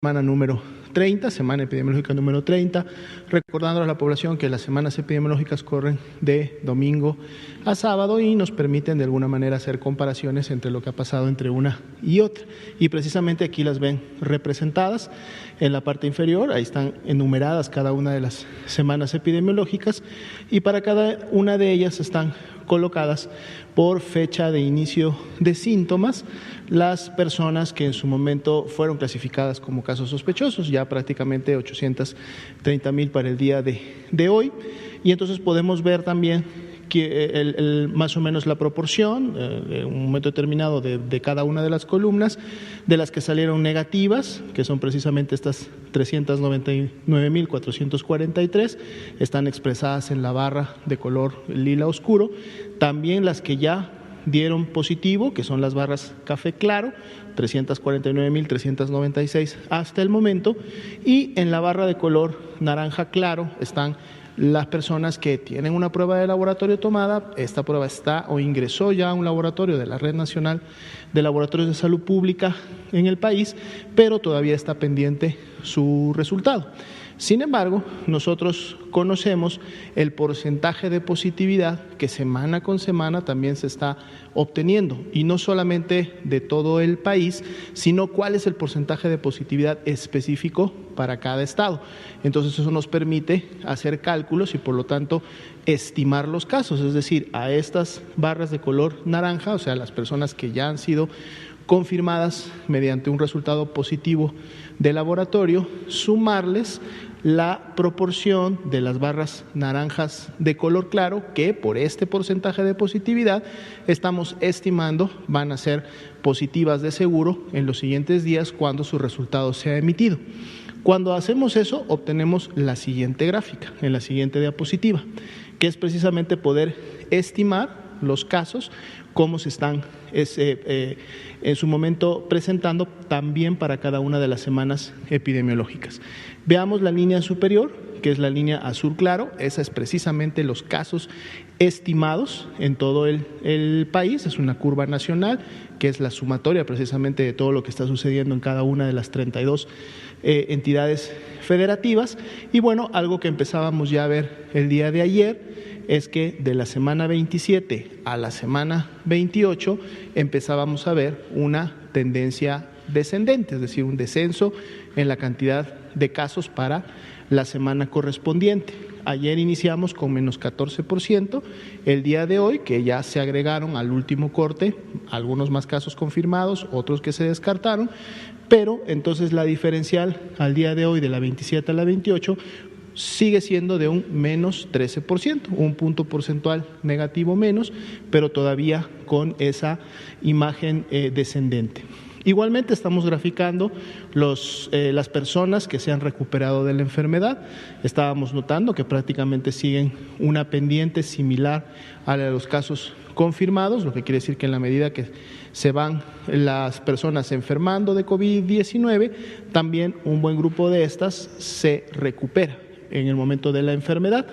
Semana número 30, semana epidemiológica número 30, recordando a la población que las semanas epidemiológicas corren de domingo a sábado y nos permiten de alguna manera hacer comparaciones entre lo que ha pasado entre una y otra. Y precisamente aquí las ven representadas en la parte inferior, ahí están enumeradas cada una de las semanas epidemiológicas y para cada una de ellas están colocadas por fecha de inicio de síntomas las personas que en su momento fueron clasificadas como casos sospechosos, ya prácticamente 830,000 para el día de hoy, y entonces podemos ver también que más o menos la proporción, en un momento determinado de cada una de las columnas, de las que salieron negativas, que son precisamente estas 399,443, están expresadas en la barra de color lila oscuro, también las que ya dieron positivo, que son las barras café claro, 349,396 hasta el momento, y en la barra de color naranja claro están las personas que tienen una prueba de laboratorio tomada, esta prueba está o ingresó ya a un laboratorio de la Red Nacional de Laboratorios de Salud Pública en el país, pero todavía está pendiente su resultado. Sin embargo, nosotros conocemos el porcentaje de positividad que semana con semana también se está obteniendo, y no solamente de todo el país, sino cuál es el porcentaje de positividad específico para cada estado. Entonces eso nos permite hacer cálculos y por lo tanto estimar los casos, es decir, a estas barras de color naranja, o sea, las personas que ya han sido confirmadas mediante un resultado positivo de laboratorio, sumarles la proporción de las barras naranjas de color claro que por este porcentaje de positividad estamos estimando van a ser positivas de seguro en los siguientes días cuando su resultado sea emitido. Cuando hacemos eso, obtenemos la siguiente gráfica, en la siguiente diapositiva, que es precisamente poder estimar los casos, cómo se están en su momento presentando también para cada una de las semanas epidemiológicas. Veamos la línea superior, que es la línea azul claro, esa es precisamente los casos estimados en todo el país, es una curva nacional, que es la sumatoria precisamente de todo lo que está sucediendo en cada una de las 32 entidades federativas. Y bueno, algo que empezábamos ya a ver el día de ayer es que de la semana 27 a la semana 28 empezábamos a ver una tendencia descendente, es decir, un descenso en la cantidad de casos para la semana correspondiente. Ayer iniciamos con menos 14%, el día de hoy, que ya se agregaron al último corte, algunos más casos confirmados, otros que se descartaron, pero entonces la diferencial al día de hoy de la 27 a la 28 sigue siendo de un menos 13%, un punto porcentual negativo menos, pero todavía con esa imagen descendente. Igualmente estamos graficando las personas que se han recuperado de la enfermedad. Estábamos notando que prácticamente siguen una pendiente similar a la de los casos confirmados, lo que quiere decir que en la medida que se van las personas enfermando de COVID-19, también un buen grupo de estas se recupera en el momento de la enfermedad.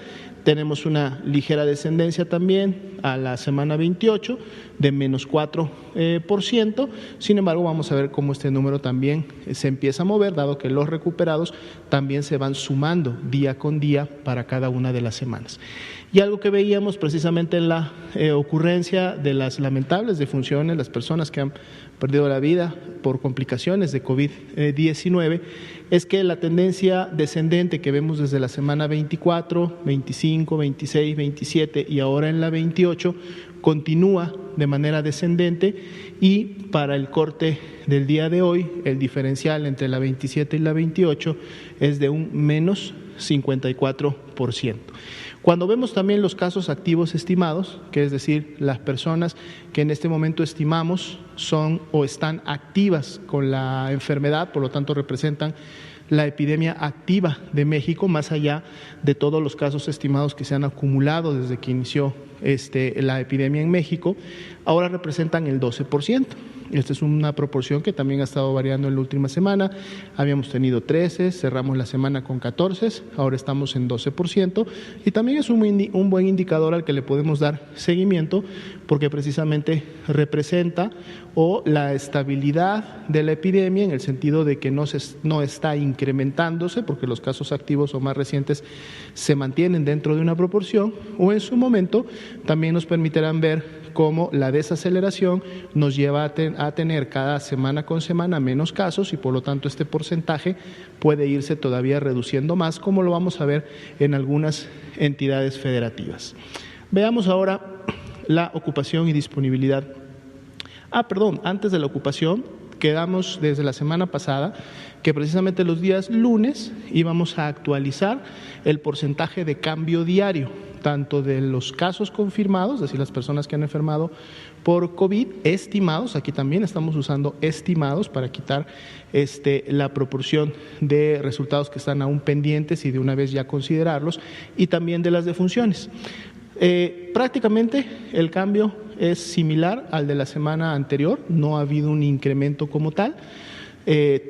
Tenemos una ligera descendencia también a la semana 28 de menos 4%, sin embargo vamos a ver cómo este número también se empieza a mover, dado que los recuperados también se van sumando día con día para cada una de las semanas. Y algo que veíamos precisamente en la ocurrencia de las lamentables defunciones, las personas que han perdido la vida por complicaciones de COVID-19, es que la tendencia descendente que vemos desde la semana 24, 25, 26, 27 y ahora en la 28 continúa de manera descendente, y para el corte del día de hoy el diferencial entre la 27 y la 28 es de un menos 54%. Cuando vemos también los casos activos estimados, que es decir, las personas que en este momento estimamos son o están activas con la enfermedad, por lo tanto representan la epidemia activa de México, más allá de todos los casos estimados que se han acumulado desde que inició la epidemia en México, ahora representan el 12%. Esta es una proporción que también ha estado variando en la última semana. Habíamos tenido 13, cerramos la semana con 14, ahora estamos en 12%, y también es un buen indicador al que le podemos dar seguimiento, porque precisamente representa la estabilidad de la epidemia, en el sentido de que no está incrementándose, porque los casos activos o más recientes se mantienen dentro de una proporción, o en su momento también nos permitirán ver cómo la desaceleración nos lleva a tener cada semana con semana menos casos, y por lo tanto este porcentaje puede irse todavía reduciendo más, como lo vamos a ver en algunas entidades federativas. Veamos ahora la ocupación y disponibilidad. Antes de la ocupación, quedamos desde la semana pasada que precisamente los días lunes íbamos a actualizar el porcentaje de cambio diario, tanto de los casos confirmados, es decir, las personas que han enfermado por COVID, estimados, aquí también estamos usando estimados para quitar la proporción de resultados que están aún pendientes y de una vez ya considerarlos, y también de las defunciones. Prácticamente el cambio es similar al de la semana anterior, no ha habido un incremento como tal,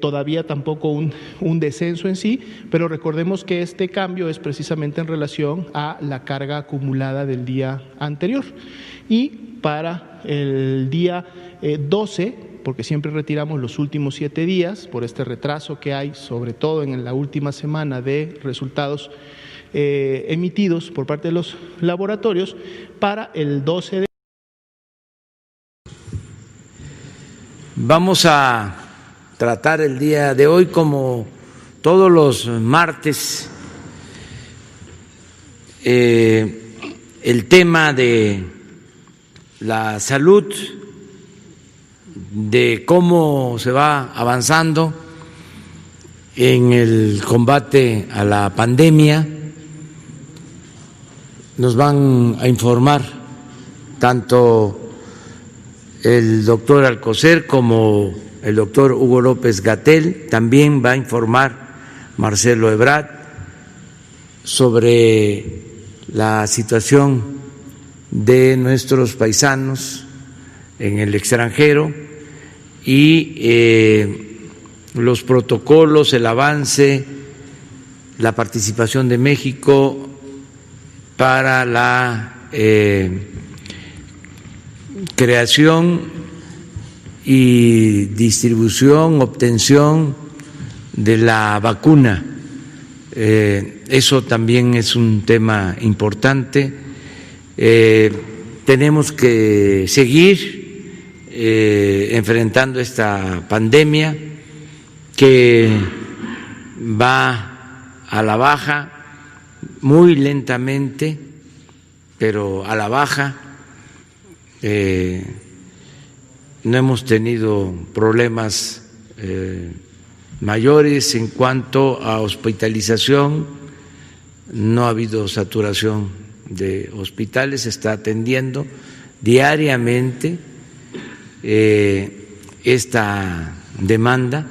todavía tampoco un descenso en sí, pero recordemos que este cambio es precisamente en relación a la carga acumulada del día anterior. Y para el día 12, porque siempre retiramos los últimos 7 días por este retraso que hay, sobre todo en la última semana de resultados emitidos por parte de los laboratorios, para el 12 de... Vamos a tratar el día de hoy, como todos los martes, el tema de la salud, de cómo se va avanzando en el combate a la pandemia. Nos van a informar tanto el doctor Alcocer como el doctor Hugo López-Gatell. También va a informar Marcelo Ebrard sobre la situación de nuestros paisanos en el extranjero y los protocolos, el avance, la participación de México para la creación y distribución, obtención de la vacuna. Eso también es un tema importante. Tenemos que seguir enfrentando esta pandemia que va a la baja, muy lentamente, pero a la baja. No hemos tenido problemas mayores en cuanto a hospitalización, no ha habido saturación de hospitales, se está atendiendo diariamente esta demanda,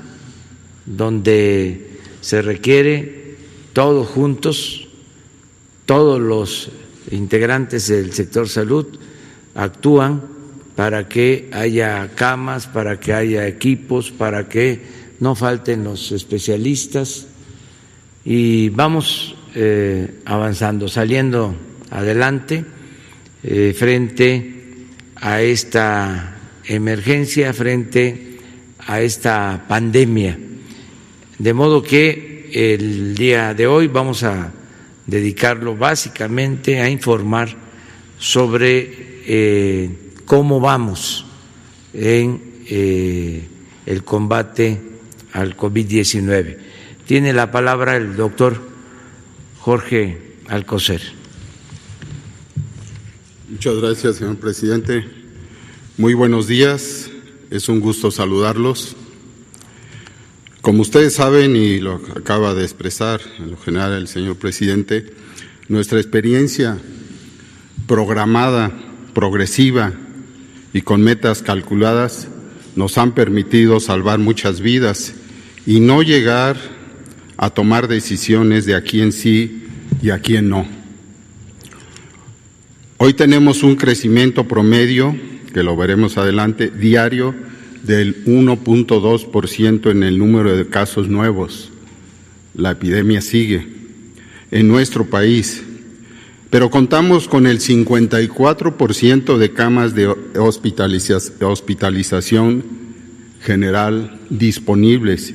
donde se requiere todos juntos, todos los integrantes del sector salud actúan para que haya camas, para que haya equipos, para que no falten los especialistas, y vamos avanzando, saliendo adelante frente a esta emergencia, frente a esta pandemia. De modo que el día de hoy vamos a dedicarlo básicamente a informar sobre cómo vamos en el combate al COVID-19. Tiene la palabra el doctor Jorge Alcocer. Muchas gracias, señor presidente. Muy buenos días, es un gusto saludarlos. Como ustedes saben, y lo acaba de expresar en lo general el señor presidente, nuestra experiencia programada, progresiva y con metas calculadas nos han permitido salvar muchas vidas y no llegar a tomar decisiones de a quién sí y a quién no. Hoy tenemos un crecimiento promedio, que lo veremos adelante, diario del 1.2% en el número de casos nuevos. La epidemia sigue en nuestro país, pero contamos con el 54% de camas de hospitalización general disponibles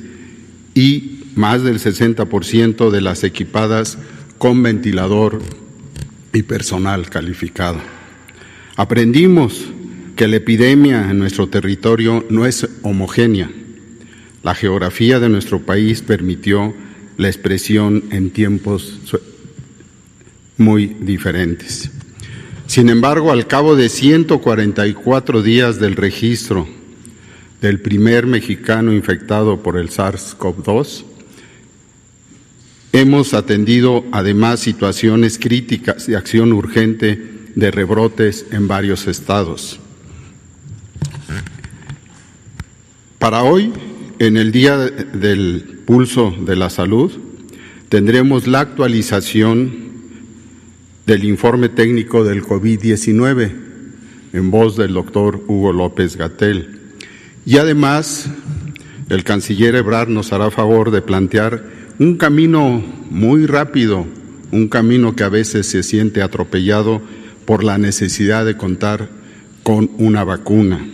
y más del 60% de las equipadas con ventilador y personal calificado. Aprendimos que la epidemia en nuestro territorio no es homogénea. La geografía de nuestro país permitió la expresión en tiempos muy diferentes. Sin embargo, al cabo de 144 días del registro del primer mexicano infectado por el SARS-CoV-2, hemos atendido además situaciones críticas de acción urgente de rebrotes en varios estados. Para hoy, en el Día del Pulso de la Salud, tendremos la actualización del informe técnico del COVID-19 en voz del doctor Hugo López-Gatell. Y además, el canciller Ebrard nos hará favor de plantear un camino muy rápido, un camino que a veces se siente atropellado por la necesidad de contar con una vacuna.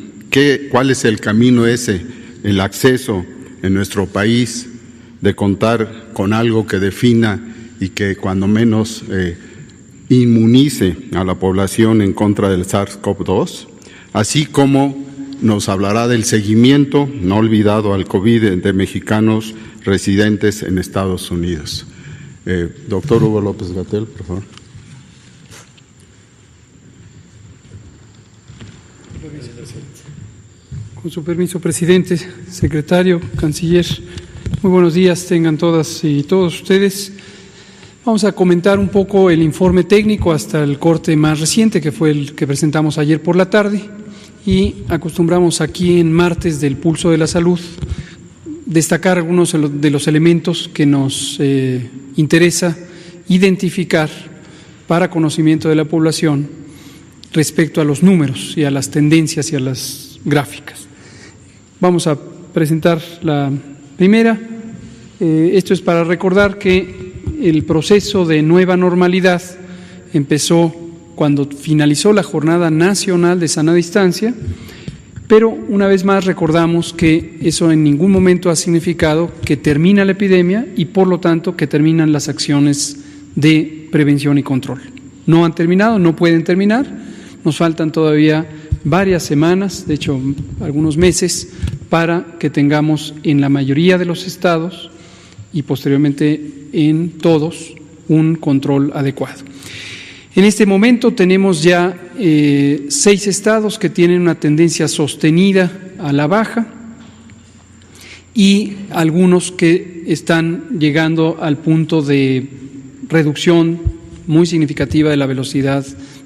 ¿Cuál es el camino ese? El acceso en nuestro país de contar con algo que defina y que cuando menos inmunice a la población en contra del SARS-CoV-2, así como nos hablará del seguimiento no olvidado al COVID de mexicanos residentes en Estados Unidos. Doctor Hugo López-Gatell, por favor. Con su permiso, presidente, secretario, canciller, muy buenos días tengan todas y todos ustedes. Vamos a comentar un poco el informe técnico hasta el corte más reciente, que fue el que presentamos ayer por la tarde, y acostumbramos aquí en martes del Pulso de la Salud destacar algunos de los elementos que nos interesa identificar para conocimiento de la población respecto a los números y a las tendencias y a las gráficas. Vamos a presentar la primera. Esto es para recordar que el proceso de nueva normalidad empezó cuando finalizó la Jornada Nacional de Sana Distancia, pero una vez más recordamos que eso en ningún momento ha significado que termina la epidemia y por lo tanto que terminan las acciones de prevención y control. No han terminado, no pueden terminar, nos faltan todavía varias semanas, de hecho algunos meses, para que tengamos en la mayoría de los estados y posteriormente en todos un control adecuado. En este momento tenemos ya 6 estados que tienen una tendencia sostenida a la baja y algunos que están llegando al punto de reducción muy significativa de la velocidad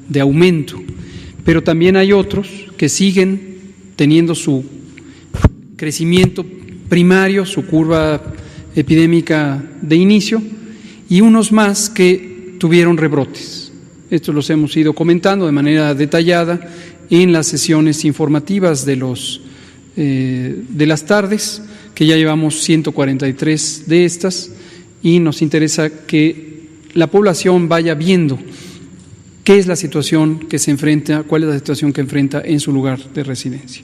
de aumento, pero también hay otros que siguen teniendo su crecimiento primario, su curva epidémica de inicio, y unos más que tuvieron rebrotes. Estos los hemos ido comentando de manera detallada en las sesiones informativas de las tardes, que ya llevamos 143 de estas, y nos interesa que la población vaya viendo qué es la situación que se enfrenta, cuál es la situación que enfrenta en su lugar de residencia.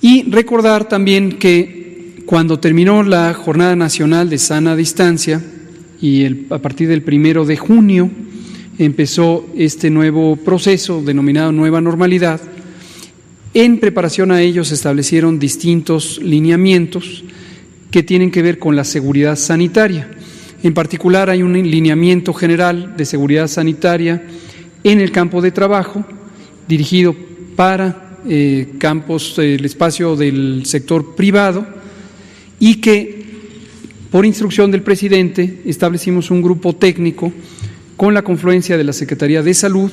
Y recordar también que cuando terminó la Jornada Nacional de Sana Distancia y a partir del 1 de junio empezó este nuevo proceso denominado Nueva Normalidad, en preparación a ello se establecieron distintos lineamientos que tienen que ver con la seguridad sanitaria. En particular hay un lineamiento general de seguridad sanitaria en el campo de trabajo dirigido para campos, el espacio del sector privado, y que por instrucción del presidente establecimos un grupo técnico con la confluencia de la Secretaría de Salud,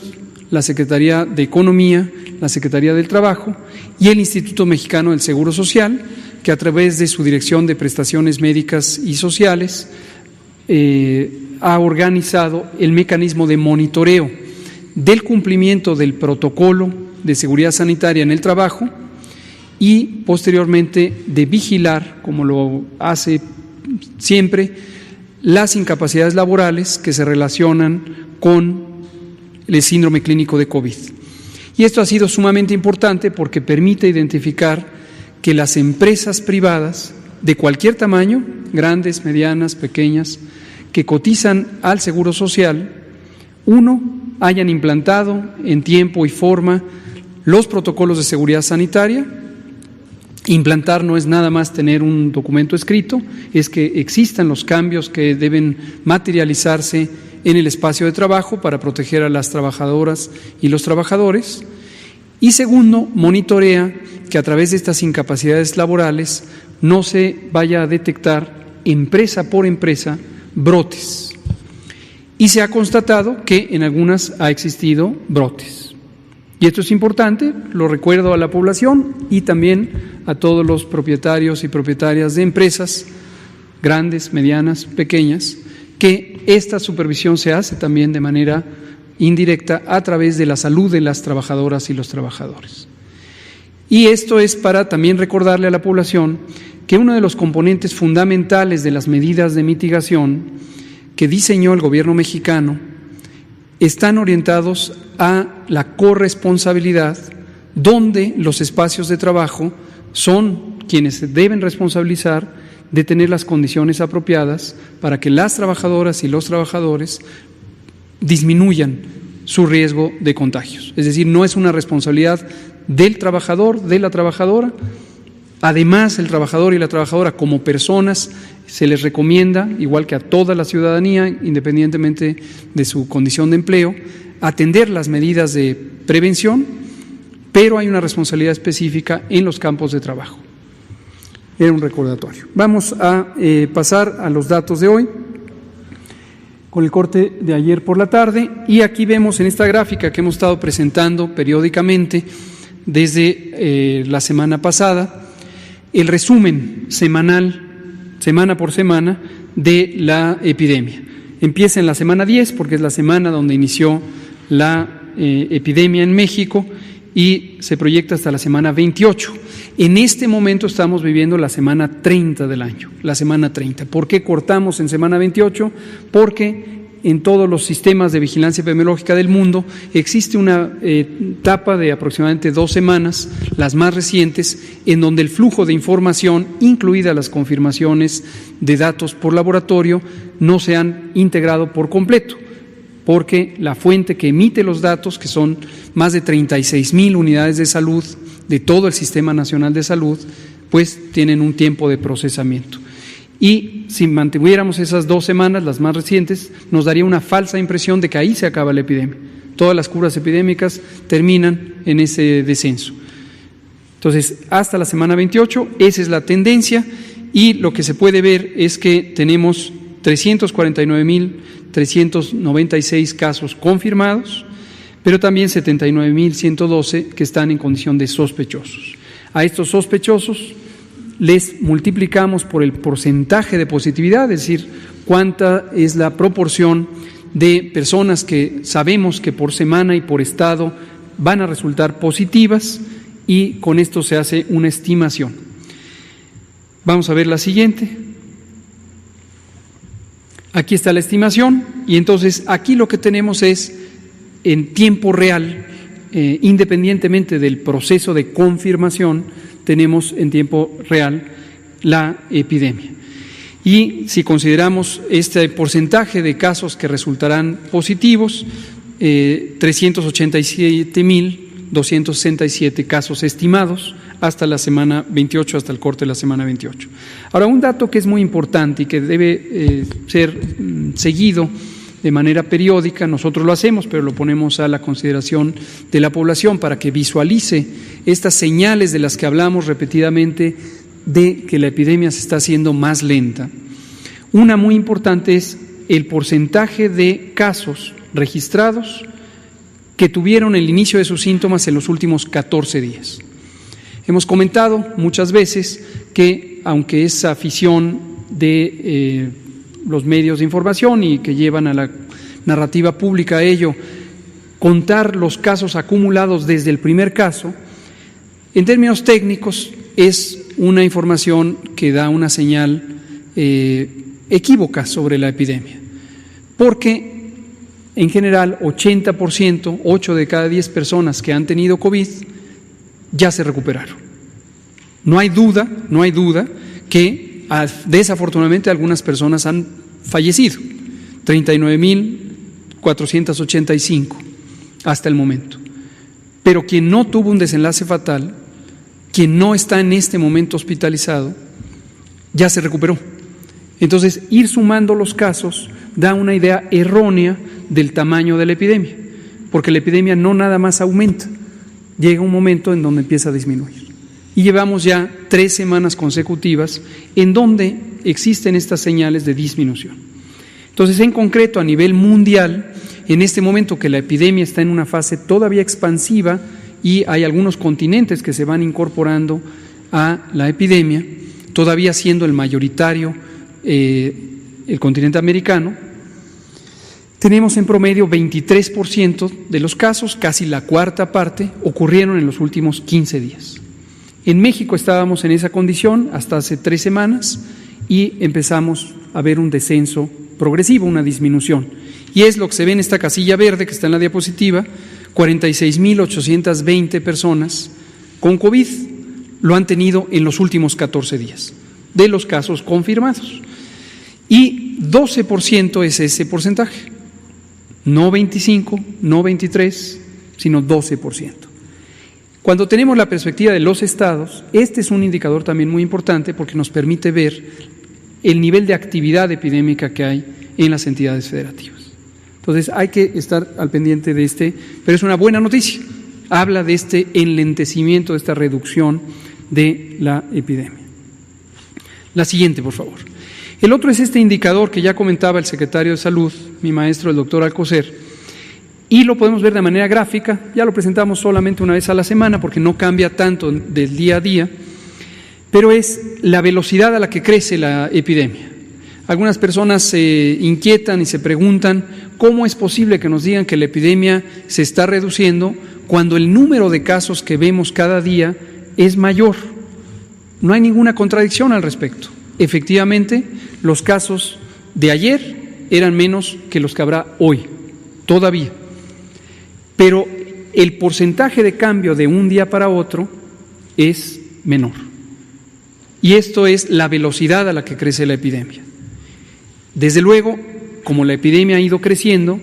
la Secretaría de Economía, la Secretaría del Trabajo y el Instituto Mexicano del Seguro Social, que a través de su Dirección de Prestaciones Médicas y Sociales ha organizado el mecanismo de monitoreo del cumplimiento del protocolo de seguridad sanitaria en el trabajo y posteriormente de vigilar, como lo hace siempre, las incapacidades laborales que se relacionan con el síndrome clínico de COVID. Y esto ha sido sumamente importante porque permite identificar que las empresas privadas de cualquier tamaño, grandes, medianas, pequeñas, que cotizan al Seguro Social, hayan implantado en tiempo y forma los protocolos de seguridad sanitaria. Implantar no es nada más tener un documento escrito, es que existan los cambios que deben materializarse en el espacio de trabajo para proteger a las trabajadoras y los trabajadores. Y segundo, monitorea que a través de estas incapacidades laborales no se vaya a detectar empresa por empresa brotes. Y se ha constatado que en algunas ha existido brotes. Y esto es importante, lo recuerdo a la población y también a todos los propietarios y propietarias de empresas, grandes, medianas, pequeñas, que esta supervisión se hace también de manera indirecta a través de la salud de las trabajadoras y los trabajadores. Y esto es para también recordarle a la población que uno de los componentes fundamentales de las medidas de mitigación que diseñó el gobierno mexicano están orientados a la corresponsabilidad, donde los espacios de trabajo son quienes se deben responsabilizar de tener las condiciones apropiadas para que las trabajadoras y los trabajadores disminuyan su riesgo de contagios. Es decir, no es una responsabilidad del trabajador, de la trabajadora. Además, el trabajador y la trabajadora como personas se les recomienda, igual que a toda la ciudadanía, independientemente de su condición de empleo, atender las medidas de prevención, pero hay una responsabilidad específica en los campos de trabajo. Era un recordatorio. Vamos a pasar a los datos de hoy, con el corte de ayer por la tarde, y aquí vemos en esta gráfica que hemos estado presentando periódicamente desde la semana pasada, el resumen semanal, semana por semana, de la epidemia. Empieza en la semana 10, porque es la semana donde inició la epidemia en México, y se proyecta hasta la semana 28. En este momento estamos viviendo la semana 30 del año, la semana 30. ¿Por qué cortamos en semana 28? Porque en todos los sistemas de vigilancia epidemiológica del mundo existe una etapa de aproximadamente 2 semanas, las más recientes, en donde el flujo de información, incluidas las confirmaciones de datos por laboratorio, no se han integrado por completo, porque la fuente que emite los datos, que son más de 36,000 unidades de salud de todo el Sistema Nacional de Salud, pues tienen un tiempo de procesamiento. Y si mantuviéramos esas 2 semanas, las más recientes, nos daría una falsa impresión de que ahí se acaba la epidemia. Todas las curas epidémicas terminan en ese descenso. Entonces, hasta la semana 28, esa es la tendencia, y lo que se puede ver es que tenemos 349,396 casos confirmados, pero también 79,112 que están en condición de sospechosos. A estos sospechosos les multiplicamos por el porcentaje de positividad, es decir, cuánta es la proporción de personas que sabemos que por semana y por estado van a resultar positivas, y con esto se hace una estimación. Vamos a ver la siguiente. Aquí está la estimación, y entonces aquí lo que tenemos es en tiempo real, independientemente del proceso de confirmación, tenemos en tiempo real la epidemia. Y si consideramos este porcentaje de casos que resultarán positivos, 387,267 casos estimados hasta la semana 28, hasta el corte de la semana 28. Ahora, un dato que es muy importante y que debe ser seguido de manera periódica, nosotros lo hacemos, pero lo ponemos a la consideración de la población para que visualice estas señales de las que hablamos repetidamente de que la epidemia se está haciendo más lenta. Una muy importante es el porcentaje de casos registrados que tuvieron el inicio de sus síntomas en los últimos 14 días. Hemos comentado muchas veces que, aunque es afición de los medios de información y que llevan a la narrativa pública a ello, contar los casos acumulados desde el primer caso, En términos técnicos, es una información que da una señal equívoca sobre la epidemia, porque en general 80%, 8 de cada 10 personas que han tenido COVID ya se recuperaron. No hay duda que desafortunadamente algunas personas han fallecido, 39.485 hasta el momento. Pero quien no tuvo un desenlace fatal, quien no está en este momento hospitalizado, ya se recuperó. Entonces, ir sumando los casos da una idea errónea del tamaño de la epidemia, porque la epidemia no nada más aumenta, llega un momento en donde empieza a disminuir. Y llevamos ya 3 semanas consecutivas en donde existen estas señales de disminución. Entonces, en concreto, a nivel mundial, en este momento que la epidemia está en una fase todavía expansiva y hay algunos continentes que se van incorporando a la epidemia, todavía siendo el mayoritario el continente americano, tenemos en promedio 23% de los casos, casi la cuarta parte, ocurrieron en los últimos 15 días. En México estábamos en esa condición hasta hace 3 semanas y empezamos a ver un descenso progresivo, una disminución. Y es lo que se ve en esta casilla verde que está en la diapositiva, 46.820 personas con COVID lo han tenido en los últimos 14 días, de los casos confirmados. Y 12% es ese porcentaje, no 25, no 23, sino 12%. Cuando tenemos la perspectiva de los estados, este es un indicador también muy importante porque nos permite ver el nivel de actividad epidémica que hay en las entidades federativas. Entonces hay que estar al pendiente de pero es una buena noticia. Habla de este enlentecimiento, de esta reducción de la epidemia. La siguiente, por favor. El otro es este indicador que ya comentaba el secretario de Salud, mi maestro, el doctor Alcocer, y lo podemos ver de manera gráfica. Ya lo presentamos solamente una vez a la semana porque no cambia tanto del día a día, pero es la velocidad a la que crece la epidemia. Algunas personas se inquietan y se preguntan cómo es posible que nos digan que la epidemia se está reduciendo cuando el número de casos que vemos cada día es mayor. No hay ninguna contradicción al respecto. Efectivamente, los casos de ayer eran menos que los que habrá hoy, todavía. Pero el porcentaje de cambio de un día para otro es menor. Y esto es la velocidad a la que crece la epidemia. Desde luego, como la epidemia ha ido creciendo,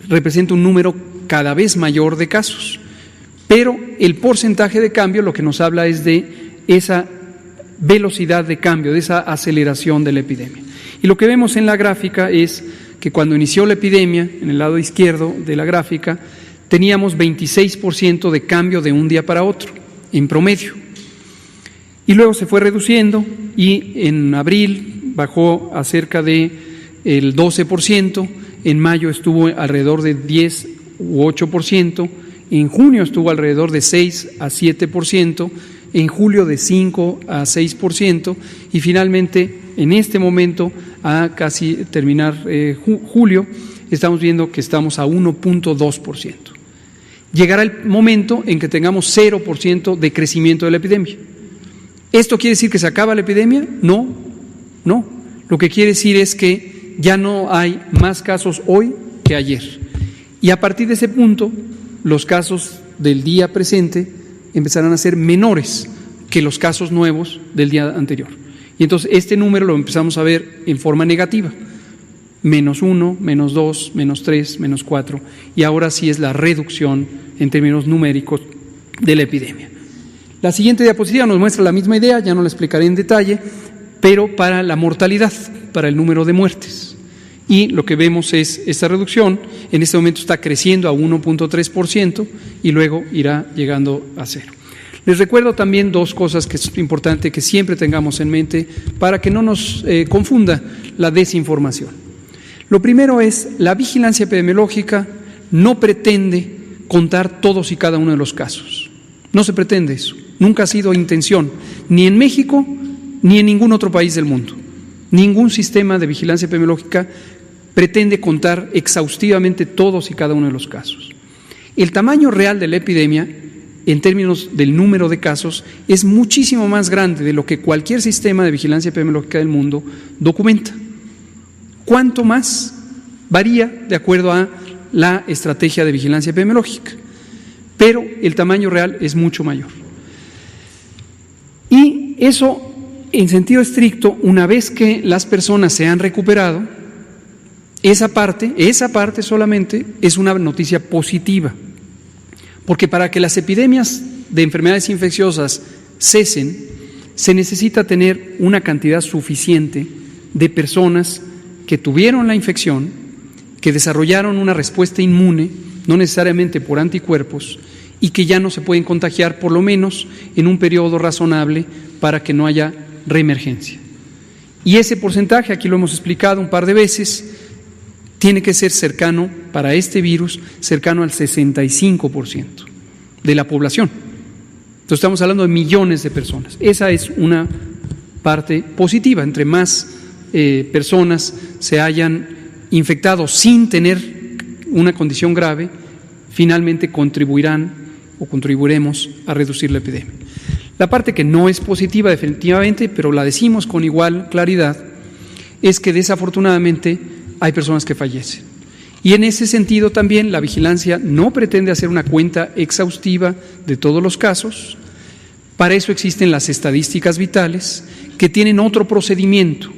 representa un número cada vez mayor de casos. Pero el porcentaje de cambio lo que nos habla es de esa velocidad de cambio, de esa aceleración de la epidemia. Y lo que vemos en la gráfica es que cuando inició la epidemia, en el lado izquierdo de la gráfica, teníamos 26% de cambio de un día para otro, en promedio. Y luego se fue reduciendo y en abril bajó a cerca de el 12%, en mayo estuvo alrededor de 10 u 8%, en junio estuvo alrededor de 6 a 7%, en julio de 5 a 6% y finalmente en este momento, a casi terminar julio, estamos viendo que estamos a 1.2%. Llegará el momento en que tengamos 0% de crecimiento de la epidemia. ¿Esto quiere decir que se acaba la epidemia? No. Lo que quiere decir es que ya no hay más casos hoy que ayer. Y a partir de ese punto, los casos del día presente empezarán a ser menores que los casos nuevos del día anterior. Y entonces este número lo empezamos a ver en forma negativa. -1, -2, -3, -4. Y ahora sí es la reducción en términos numéricos de la epidemia. La siguiente diapositiva nos muestra la misma idea, ya no la explicaré en detalle, pero para la mortalidad, para el número de muertes. Y lo que vemos es esta reducción, en este momento está creciendo a 1.3% y luego irá llegando a 0. Les recuerdo también 2 cosas que es importante que siempre tengamos en mente para que no nos confunda la desinformación. Lo primero es, la vigilancia epidemiológica no pretende contar todos y cada uno de los casos. No se pretende eso. Nunca ha sido intención, ni en México ni en ningún otro país del mundo. Ningún sistema de vigilancia epidemiológica pretende contar exhaustivamente todos y cada uno de los casos. El tamaño real de la epidemia en términos del número de casos, es muchísimo más grande de lo que cualquier sistema de vigilancia epidemiológica del mundo documenta. ¿Cuánto más? Varía de acuerdo a la estrategia de vigilancia epidemiológica, pero el tamaño real es mucho mayor. Y eso, en sentido estricto, una vez que las personas se han recuperado, esa parte solamente es una noticia positiva, porque para que las epidemias de enfermedades infecciosas cesen, se necesita tener una cantidad suficiente de personas que tuvieron la infección, que desarrollaron una respuesta inmune, no necesariamente por anticuerpos, y que ya no se pueden contagiar, por lo menos en un periodo razonable, para que no haya reemergencia. Y ese porcentaje, aquí lo hemos explicado un par de veces, tiene que ser cercano, para este virus, cercano al 65% de la población. Entonces estamos hablando de millones de personas. Esa es una parte positiva. Entre más personas se hayan infectado sin tener una condición grave, finalmente contribuiremos a reducir la epidemia. La parte que no es positiva definitivamente, pero la decimos con igual claridad, es que desafortunadamente hay personas que fallecen. Y en ese sentido también la vigilancia no pretende hacer una cuenta exhaustiva de todos los casos. Para eso existen las estadísticas vitales, que tienen otro procedimiento.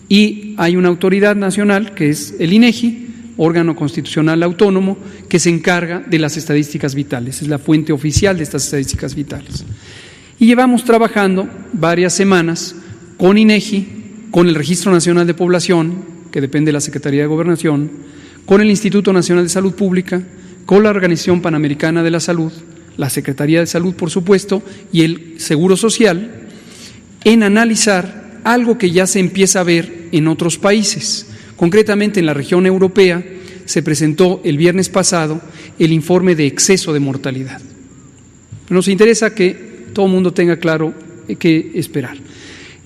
Y hay una autoridad nacional, que es el INEGI, órgano constitucional autónomo, que se encarga de las estadísticas vitales. Es la fuente oficial de estas estadísticas vitales. Y llevamos trabajando varias semanas con INEGI, con el Registro Nacional de Población, que depende de la Secretaría de Gobernación, con el Instituto Nacional de Salud Pública, con la Organización Panamericana de la Salud, la Secretaría de Salud, por supuesto, y el Seguro Social, en analizar algo que ya se empieza a ver en otros países. Concretamente, en la región europea se presentó el viernes pasado el informe de exceso de mortalidad. Nos interesa que todo el mundo tenga claro qué esperar.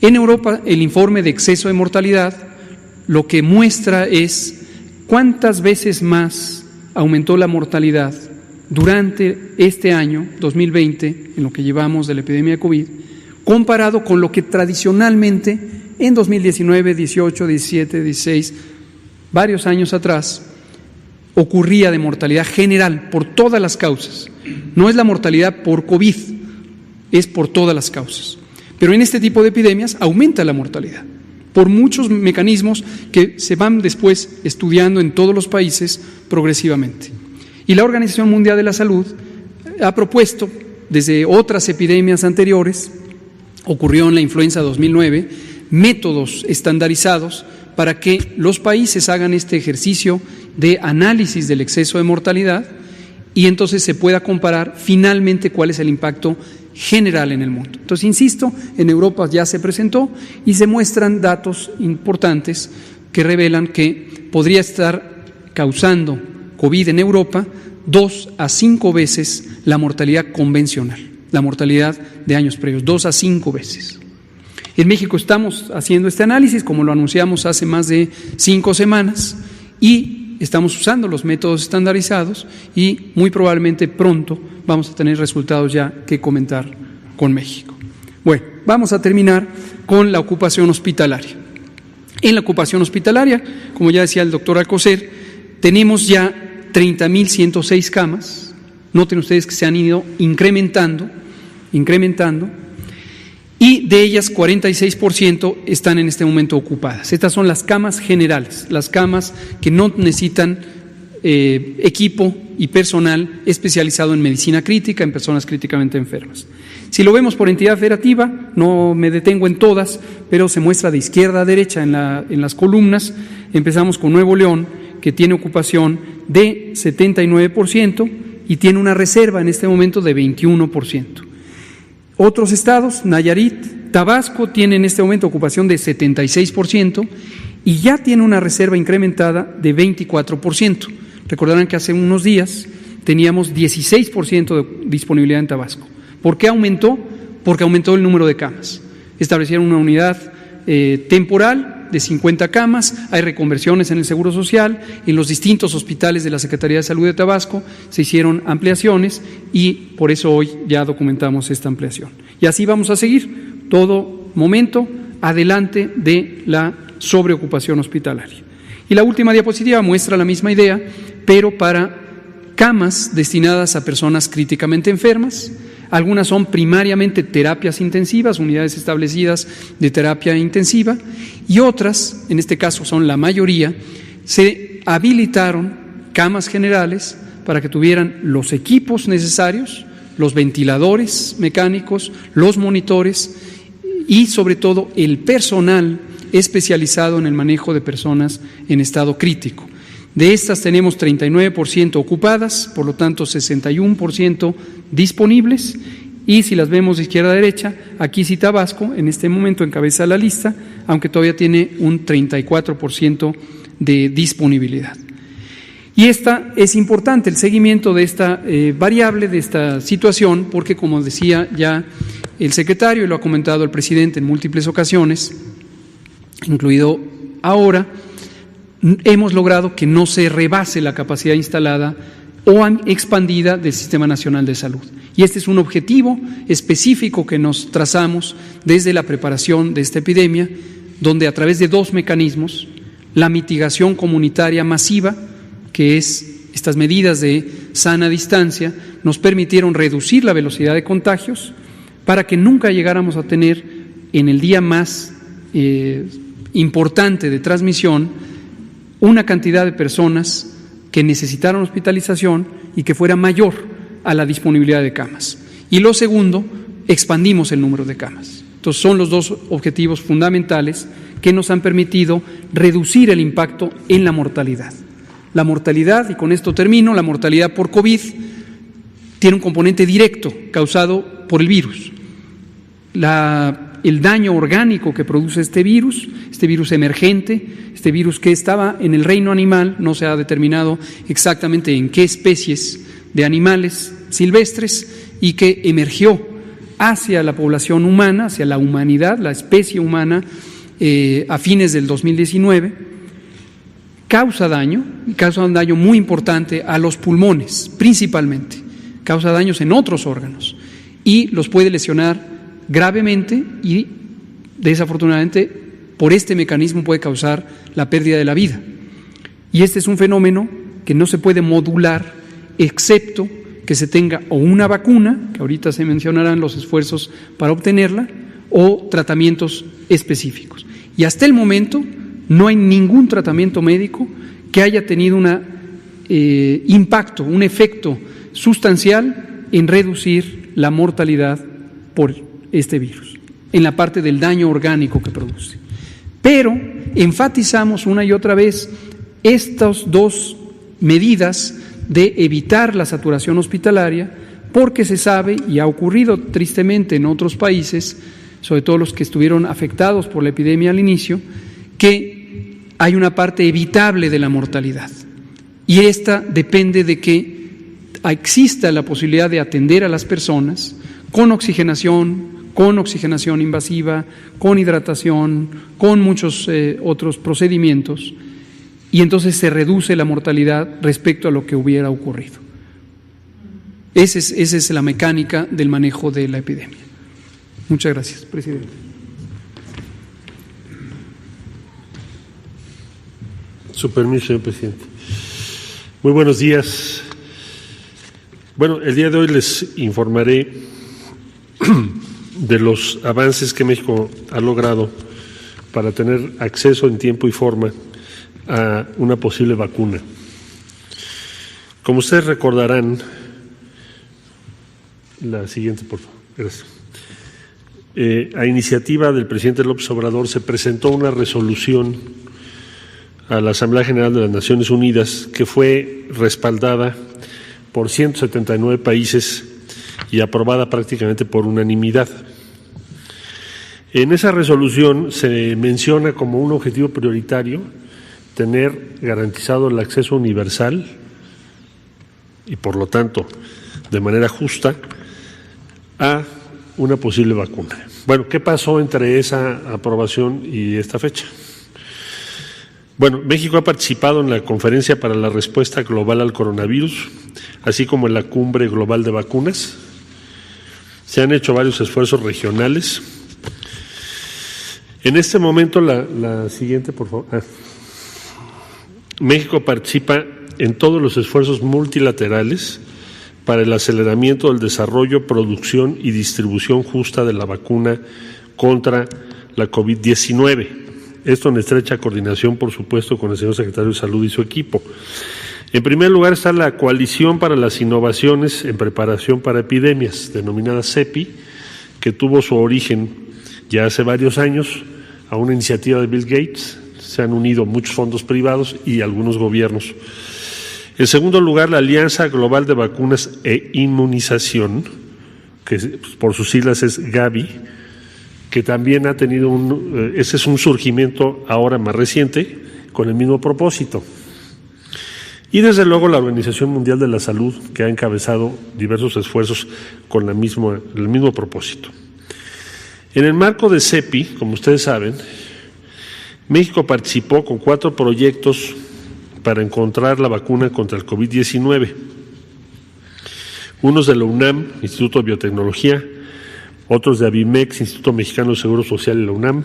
En Europa, el informe de exceso de mortalidad lo que muestra es cuántas veces más aumentó la mortalidad durante este año, 2020, en lo que llevamos de la epidemia de COVID, comparado con lo que tradicionalmente en 2019, 18, 17, 16, varios años atrás, ocurría de mortalidad general por todas las causas. No es la mortalidad por COVID, es por todas las causas. Pero en este tipo de epidemias aumenta la mortalidad por muchos mecanismos que se van después estudiando en todos los países progresivamente. Y la Organización Mundial de la Salud ha propuesto, desde otras epidemias anteriores, ocurrió en la influenza 2009, métodos estandarizados para que los países hagan este ejercicio de análisis del exceso de mortalidad y entonces se pueda comparar finalmente cuál es el impacto general en el mundo. Entonces, insisto, en Europa ya se presentó y se muestran datos importantes que revelan que podría estar causando COVID en Europa 2 a 5 veces la mortalidad convencional, la mortalidad de años previos, 2 a 5 veces. En México estamos haciendo este análisis, como lo anunciamos hace más de 5 semanas, y estamos usando los métodos estandarizados y muy probablemente pronto vamos a tener resultados ya que comentar con México. Bueno, vamos a terminar con la ocupación hospitalaria. En la ocupación hospitalaria, como ya decía el doctor Alcocer, tenemos ya 30.106 camas. Noten ustedes que se han ido incrementando, y de ellas 46% están en este momento ocupadas. Estas son las camas generales, las camas que no necesitan equipo y personal especializado en medicina crítica, en personas críticamente enfermas. Si lo vemos por entidad federativa, no me detengo en todas, pero se muestra de izquierda a derecha en las columnas. Empezamos con Nuevo León, que tiene ocupación de 79% y tiene una reserva en este momento de 21%. Otros estados, Nayarit, Tabasco, tienen en este momento ocupación de 76% y ya tiene una reserva incrementada de 24%. Recordarán que hace unos días teníamos 16% de disponibilidad en Tabasco. ¿Por qué aumentó? Porque aumentó el número de camas. Establecieron una unidad temporal de 50 camas, hay reconversiones en el Seguro Social, en los distintos hospitales de la Secretaría de Salud de Tabasco se hicieron ampliaciones y por eso hoy ya documentamos esta ampliación. Y así vamos a seguir todo momento adelante de la sobreocupación hospitalaria. Y la última diapositiva muestra la misma idea, pero para camas destinadas a personas críticamente enfermas. Algunas son primariamente terapias intensivas, unidades establecidas de terapia intensiva, y otras, en este caso son la mayoría, se habilitaron camas generales para que tuvieran los equipos necesarios, los ventiladores mecánicos, los monitores y sobre todo el personal especializado en el manejo de personas en estado crítico. De estas tenemos 39% ocupadas, por lo tanto 61% disponibles, y si las vemos de izquierda a derecha, aquí sí Tabasco en este momento encabeza la lista, aunque todavía tiene un 34% de disponibilidad. Y esta es importante, el seguimiento de esta variable, de esta situación, porque como decía ya el secretario y lo ha comentado el presidente en múltiples ocasiones, incluido ahora, hemos logrado que no se rebase la capacidad instalada o expandida del Sistema Nacional de Salud. Y este es un objetivo específico que nos trazamos desde la preparación de esta epidemia, donde a través de dos mecanismos, la mitigación comunitaria masiva, que es estas medidas de sana distancia, nos permitieron reducir la velocidad de contagios para que nunca llegáramos a tener en el día más importante de transmisión una cantidad de personas que necesitaron hospitalización y que fuera mayor a la disponibilidad de camas. Y lo segundo, expandimos el número de camas. Entonces son los dos objetivos fundamentales que nos han permitido reducir el impacto en la mortalidad. La mortalidad, y con esto termino, la mortalidad por COVID tiene un componente directo causado por el virus. El daño orgánico que produce este virus emergente, este virus que estaba en el reino animal, no se ha determinado exactamente en qué especies de animales silvestres, y que emergió hacia la población humana, hacia la humanidad, la especie humana, a fines del 2019, causa un daño muy importante a los pulmones, principalmente, causa daños en otros órganos y los puede lesionar gravemente y desafortunadamente por este mecanismo puede causar la pérdida de la vida. Y este es un fenómeno que no se puede modular excepto que se tenga o una vacuna, que ahorita se mencionarán los esfuerzos para obtenerla, o tratamientos específicos. Y hasta el momento no hay ningún tratamiento médico que haya tenido un impacto, un efecto sustancial en reducir la mortalidad por este virus, en la parte del daño orgánico que produce. Pero enfatizamos una y otra vez estas dos medidas de evitar la saturación hospitalaria, porque se sabe, y ha ocurrido tristemente en otros países, sobre todo los que estuvieron afectados por la epidemia al inicio, que hay una parte evitable de la mortalidad. Y esta depende de que exista la posibilidad de atender a las personas con oxigenación invasiva, con hidratación, con muchos otros procedimientos, y entonces se reduce la mortalidad respecto a lo que hubiera ocurrido. Esa es la mecánica del manejo de la epidemia. Muchas gracias, presidente. Su permiso, señor presidente. Muy buenos días. Bueno, el día de hoy les informaré de los avances que México ha logrado para tener acceso en tiempo y forma a una posible vacuna. Como ustedes recordarán, la siguiente, por favor, gracias. A iniciativa del presidente López Obrador se presentó una resolución a la Asamblea General de las Naciones Unidas que fue respaldada por 179 países y aprobada prácticamente por unanimidad. En esa resolución se menciona como un objetivo prioritario tener garantizado el acceso universal y, por lo tanto, de manera justa, a una posible vacuna. Bueno, ¿qué pasó entre esa aprobación y esta fecha? Bueno, México ha participado en la Conferencia para la Respuesta Global al Coronavirus, así como en la Cumbre Global de Vacunas. Se han hecho varios esfuerzos regionales. En este momento, la siguiente, por favor. México participa en todos los esfuerzos multilaterales para el aceleramiento del desarrollo, producción y distribución justa de la vacuna contra la COVID-19. Esto en estrecha coordinación, por supuesto, con el señor secretario de Salud y su equipo. En primer lugar está la Coalición para las Innovaciones en Preparación para Epidemias, denominada CEPI, que tuvo su origen ya hace varios años a una iniciativa de Bill Gates. Se han unido muchos fondos privados y algunos gobiernos. En segundo lugar, la Alianza Global de Vacunas e Inmunización, que por sus siglas es Gavi, que también ha tenido ese es un surgimiento ahora más reciente, con el mismo propósito. Y desde luego la Organización Mundial de la Salud, que ha encabezado diversos esfuerzos con el mismo propósito. En el marco de CEPI, como ustedes saben, México participó con 4 proyectos para encontrar la vacuna contra el COVID-19. Unos de la UNAM, Instituto de Biotecnología, otros de Avimex, Instituto Mexicano de Seguro Social y la UNAM,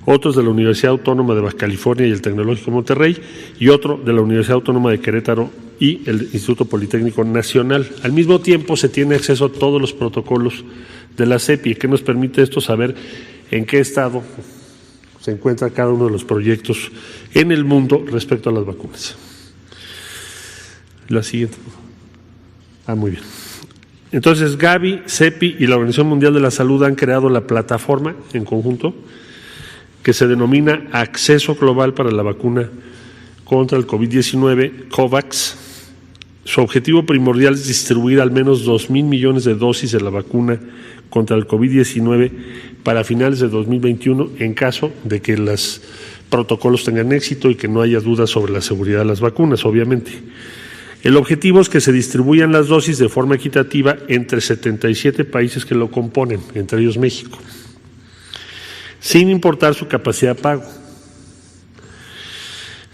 otros de la Universidad Autónoma de Baja California y el Tecnológico de Monterrey, y otro de la Universidad Autónoma de Querétaro y el Instituto Politécnico Nacional. Al mismo tiempo se tiene acceso a todos los protocolos de la CEPI, que nos permite esto saber en qué estado se encuentra cada uno de los proyectos en el mundo respecto a las vacunas. La siguiente. Muy bien. Entonces, Gavi, CEPI y la Organización Mundial de la Salud han creado la plataforma en conjunto que se denomina Acceso Global para la Vacuna contra el COVID-19, COVAX. Su objetivo primordial es distribuir al menos 2,000 millones de dosis de la vacuna contra el COVID-19 para finales de 2021, en caso de que los protocolos tengan éxito y que no haya dudas sobre la seguridad de las vacunas, obviamente. El objetivo es que se distribuyan las dosis de forma equitativa entre 77 países que lo componen, entre ellos México, sin importar su capacidad de pago.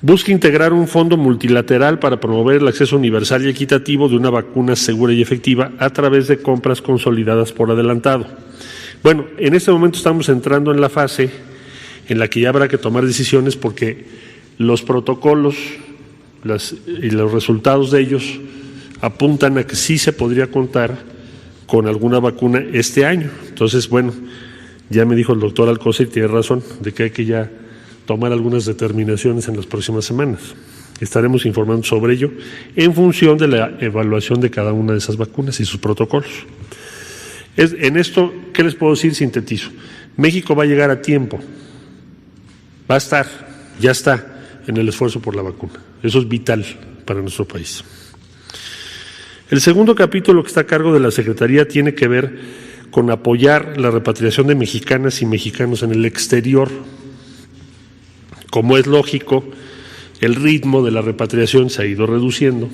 Busca integrar un fondo multilateral para promover el acceso universal y equitativo de una vacuna segura y efectiva a través de compras consolidadas por adelantado. Bueno, en este momento estamos entrando en la fase en la que ya habrá que tomar decisiones, porque los protocolos y los resultados de ellos apuntan a que sí se podría contar con alguna vacuna este año. Entonces, bueno, ya me dijo el doctor Alcocer, y tiene razón, de que hay que ya tomar algunas determinaciones en las próximas semanas. Estaremos informando sobre ello en función de la evaluación de cada una de esas vacunas y sus protocolos. En esto, ¿qué les puedo decir? Sintetizo. México va a llegar a tiempo, va a estar, ya está en el esfuerzo por la vacuna. Eso es vital para nuestro país. El segundo capítulo que está a cargo de la Secretaría tiene que ver con apoyar la repatriación de mexicanas y mexicanos en el exterior. Como es lógico, el ritmo de la repatriación se ha ido reduciendo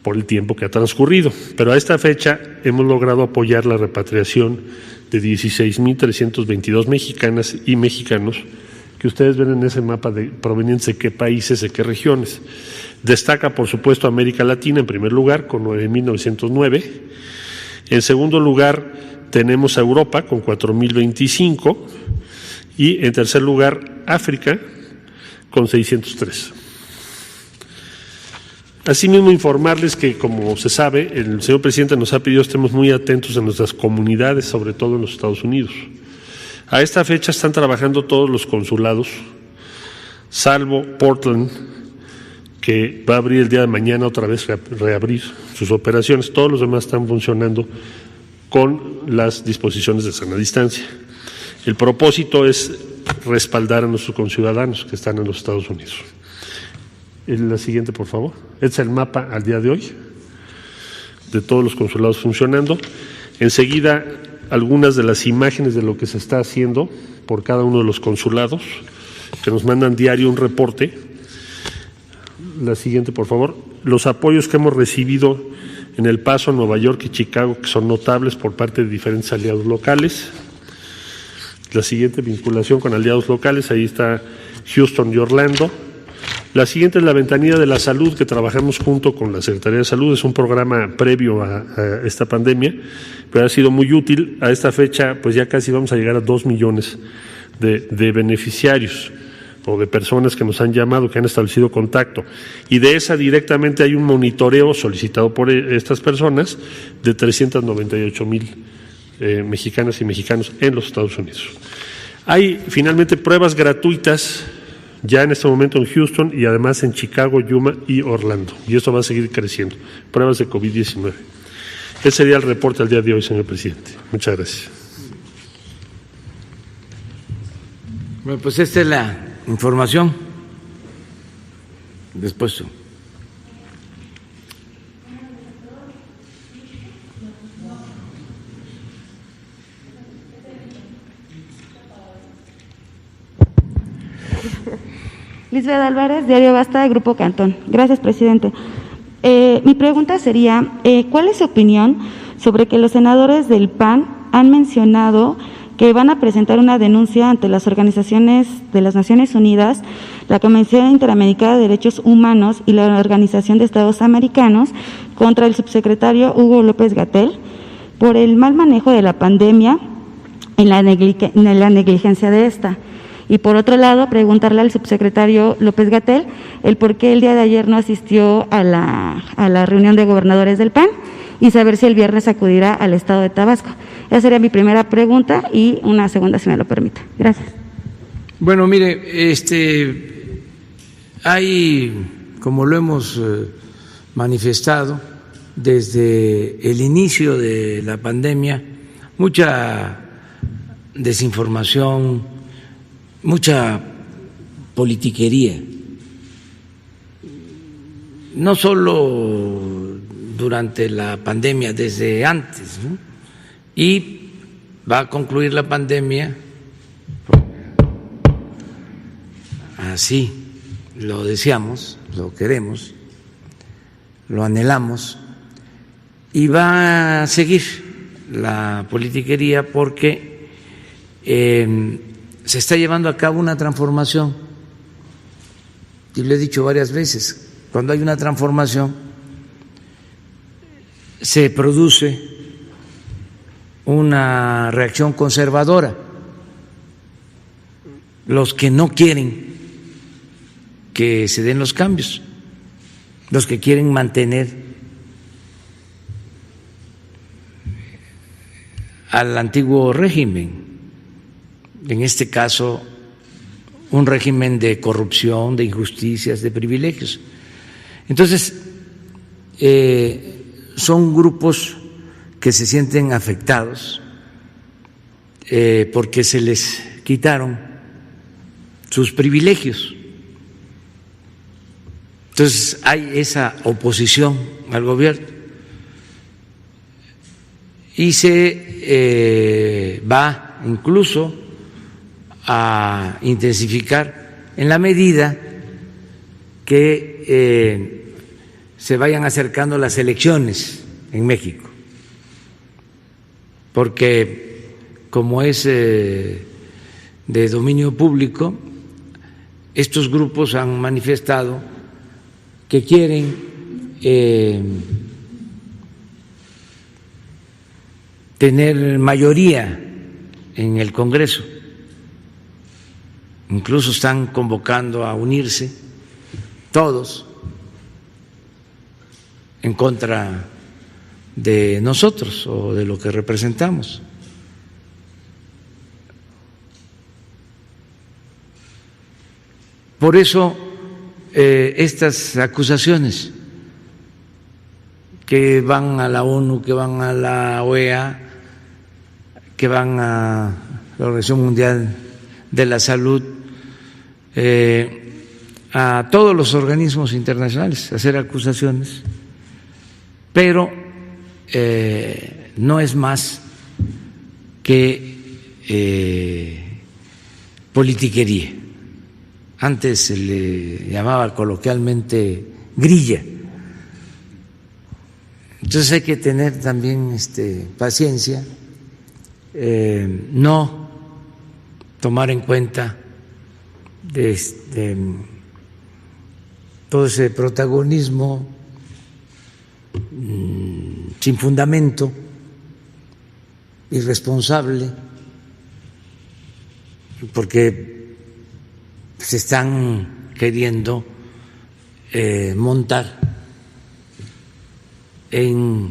por el tiempo que ha transcurrido, pero a esta fecha hemos logrado apoyar la repatriación de 16,322 mexicanas y mexicanos que ustedes ven en ese mapa de provenientes de qué países, de qué regiones. Destaca, por supuesto, América Latina en primer lugar, con 9,909. En segundo lugar, tenemos a Europa, con 4,025. Y en tercer lugar, África, con 603. Asimismo, informarles que, como se sabe, el señor presidente nos ha pedido que estemos muy atentos en nuestras comunidades, sobre todo en los Estados Unidos. A esta fecha están trabajando todos los consulados, salvo Portland, que va a abrir el día de mañana otra vez, reabrir sus operaciones. Todos los demás están funcionando con las disposiciones de sana distancia. El propósito es respaldar a nuestros conciudadanos que están en los Estados Unidos. La siguiente, por favor. Este es el mapa al día de hoy de todos los consulados funcionando. Enseguida, algunas de las imágenes de lo que se está haciendo por cada uno de los consulados, que nos mandan diario un reporte. La siguiente, por favor. Los apoyos que hemos recibido en El Paso, Nueva York y Chicago, que son notables por parte de diferentes aliados locales. La siguiente, vinculación con aliados locales, ahí está Houston y Orlando. La siguiente es la ventanilla de la salud, que trabajamos junto con la Secretaría de Salud. Es un programa previo a esta pandemia, pero ha sido muy útil. A esta fecha, pues ya casi vamos a llegar a 2 millones de beneficiarios o de personas que nos han llamado, que han establecido contacto. Y de esa directamente hay un monitoreo solicitado por estas personas de 398,000 mexicanas y mexicanos en los Estados Unidos. Hay finalmente pruebas gratuitas ya en este momento en Houston y además en Chicago, Yuma y Orlando. Y esto va a seguir creciendo. Pruebas de COVID-19. Ese sería el reporte al día de hoy, señor presidente. Muchas gracias. Bueno, pues esta es la información. Después tú. Lisbeth Álvarez, Diario Basta, de Grupo Cantón. Gracias, presidente. Mi pregunta sería, ¿cuál es su opinión sobre que los senadores del PAN han mencionado que van a presentar una denuncia ante las organizaciones de las Naciones Unidas, la Convención Interamericana de Derechos Humanos y la Organización de Estados Americanos contra el subsecretario Hugo López-Gatell por el mal manejo de la pandemia en la negligencia de esta? Y por otro lado, preguntarle al subsecretario López-Gatell el por qué el día de ayer no asistió a la reunión de gobernadores del PAN y saber si el viernes acudirá al estado de Tabasco. Esa sería mi primera pregunta y una segunda, si me lo permite. Gracias. Bueno, mire, hay, como lo hemos manifestado desde el inicio de la pandemia, mucha desinformación, mucha politiquería, no solo durante la pandemia, desde antes, ¿no? Y va a concluir la pandemia, así lo deseamos, lo queremos, lo anhelamos, y va a seguir la politiquería porque se está llevando a cabo una transformación, y lo he dicho varias veces, cuando hay una transformación se produce una reacción conservadora. Los que no quieren que se den los cambios, los que quieren mantener al antiguo régimen, en este caso un régimen de corrupción, de injusticias, de privilegios. Entonces, son grupos que se sienten afectados porque se les quitaron sus privilegios. Entonces, hay esa oposición al gobierno y se va incluso a intensificar en la medida que se vayan acercando las elecciones en México, porque como es de dominio público, estos grupos han manifestado que quieren tener mayoría en el Congreso. Incluso están convocando a unirse todos en contra de nosotros o de lo que representamos. Por eso estas acusaciones que van a la ONU, que van a la OEA, que van a la Organización Mundial de la Salud, a todos los organismos internacionales, hacer acusaciones, pero no es más que politiquería. Antes se le llamaba coloquialmente grilla. Entonces hay que tener también paciencia, no tomar en cuenta todo ese protagonismo sin fundamento, irresponsable, porque se están queriendo montar en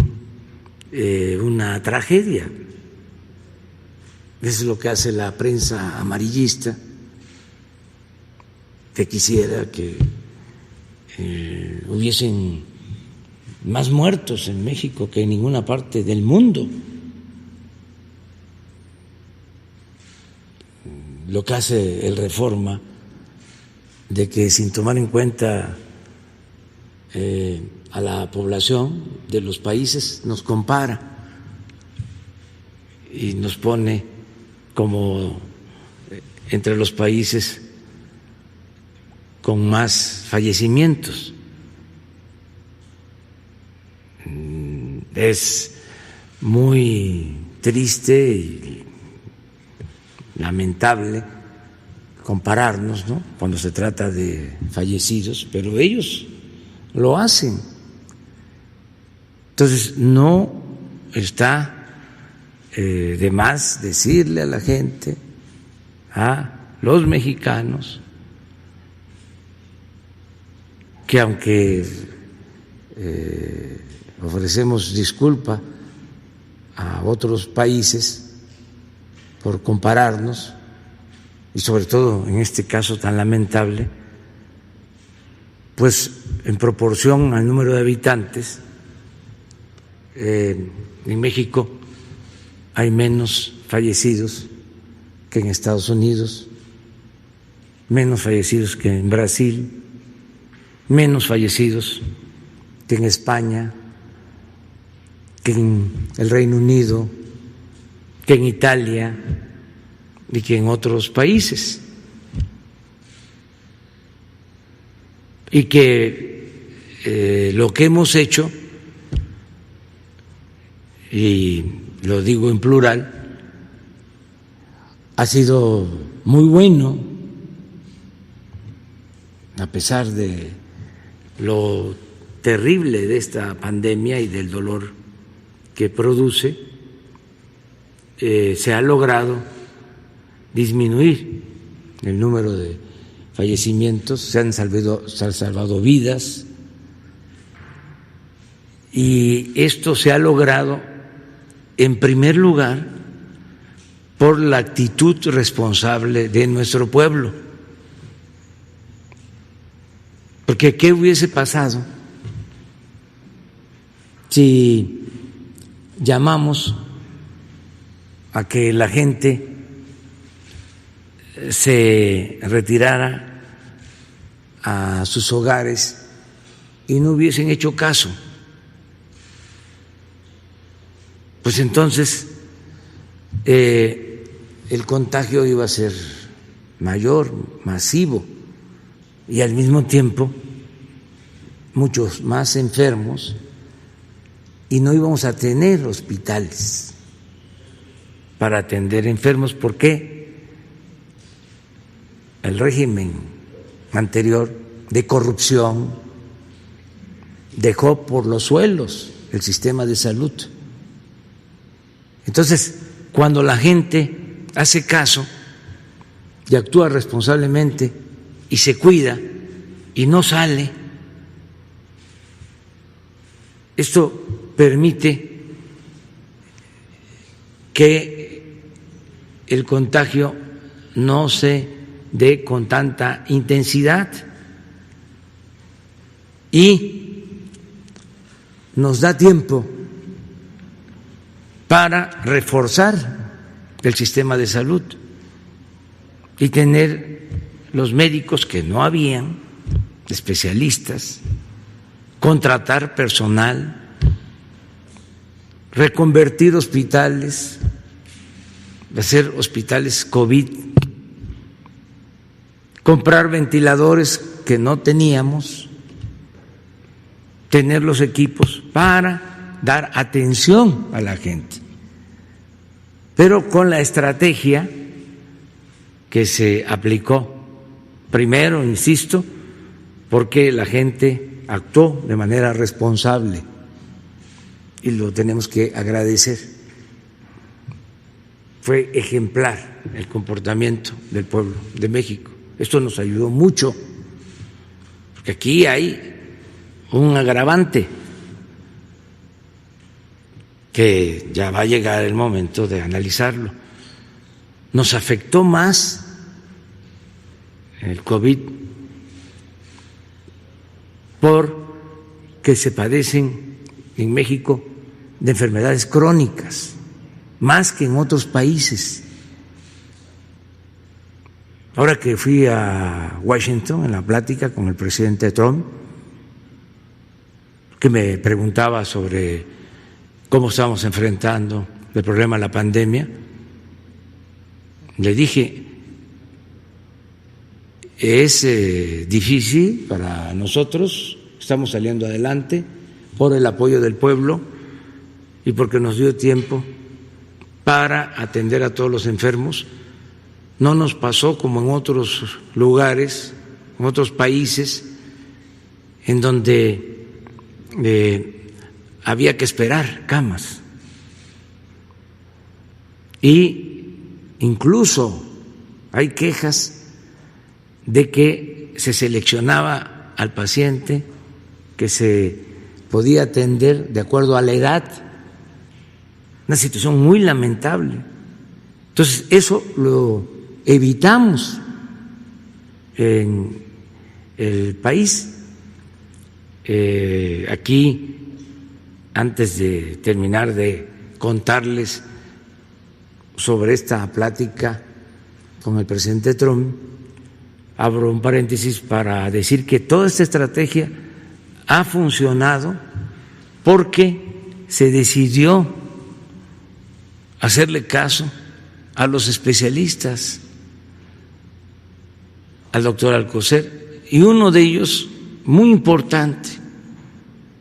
una tragedia. Eso es lo que hace la prensa amarillista, que quisiera que hubiesen más muertos en México que en ninguna parte del mundo. Lo que hace el Reforma, de que sin tomar en cuenta a la población de los países, nos compara y nos pone como entre los países con más fallecimientos. Es muy triste y lamentable compararnos, ¿no?, cuando se trata de fallecidos, pero ellos lo hacen. Entonces, no está de más decirle a la gente, a los mexicanos, que aunque ofrecemos disculpa a otros países por compararnos, y sobre todo en este caso tan lamentable, pues en proporción al número de habitantes, en México hay menos fallecidos que en Estados Unidos, menos fallecidos que en Brasil, menos fallecidos que en España, que en el Reino Unido, que en Italia y que en otros países. Y que lo que hemos hecho, y lo digo en plural, ha sido muy bueno, a pesar de lo terrible de esta pandemia y del dolor que produce. Se ha logrado disminuir el número de fallecimientos, se han salvado vidas, y esto se ha logrado en primer lugar por la actitud responsable de nuestro pueblo. Porque ¿qué hubiese pasado si llamamos a que la gente se retirara a sus hogares y no hubiesen hecho caso? Pues entonces el contagio iba a ser mayor, masivo, y al mismo tiempo muchos más enfermos, y no íbamos a tener hospitales para atender enfermos, porque el régimen anterior de corrupción dejó por los suelos el sistema de salud. Entonces, cuando la gente hace caso y actúa responsablemente y se cuida y no sale, esto permite que el contagio no se dé con tanta intensidad y nos da tiempo para reforzar el sistema de salud y tener los médicos que no habían, especialistas, contratar personal, reconvertir hospitales, hacer hospitales COVID, comprar ventiladores que no teníamos, tener los equipos para dar atención a la gente, pero con la estrategia que se aplicó primero, insisto, porque la gente actuó de manera responsable y lo tenemos que agradecer. Fue ejemplar el comportamiento del pueblo de México. Esto nos ayudó mucho, porque aquí hay un agravante que ya va a llegar el momento de analizarlo. Nos afectó más el COVID porque se padecen en México de enfermedades crónicas, más que en otros países. Ahora que fui a Washington en la plática con el presidente Trump, que me preguntaba sobre cómo estamos enfrentando el problema de la pandemia, le dije, es difícil para nosotros, estamos saliendo adelante por el apoyo del pueblo y porque nos dio tiempo para atender a todos los enfermos. No nos pasó como en otros lugares, en otros países, en donde había que esperar camas. Y incluso hay quejas de que se seleccionaba al paciente, que se podía atender de acuerdo a la edad. Una situación muy lamentable. Entonces, eso lo evitamos en el país. Aquí, antes de terminar de contarles sobre esta plática con el presidente Trump, abro un paréntesis para decir que toda esta estrategia ha funcionado porque se decidió hacerle caso a los especialistas, al doctor Alcocer, y uno de ellos, muy importante,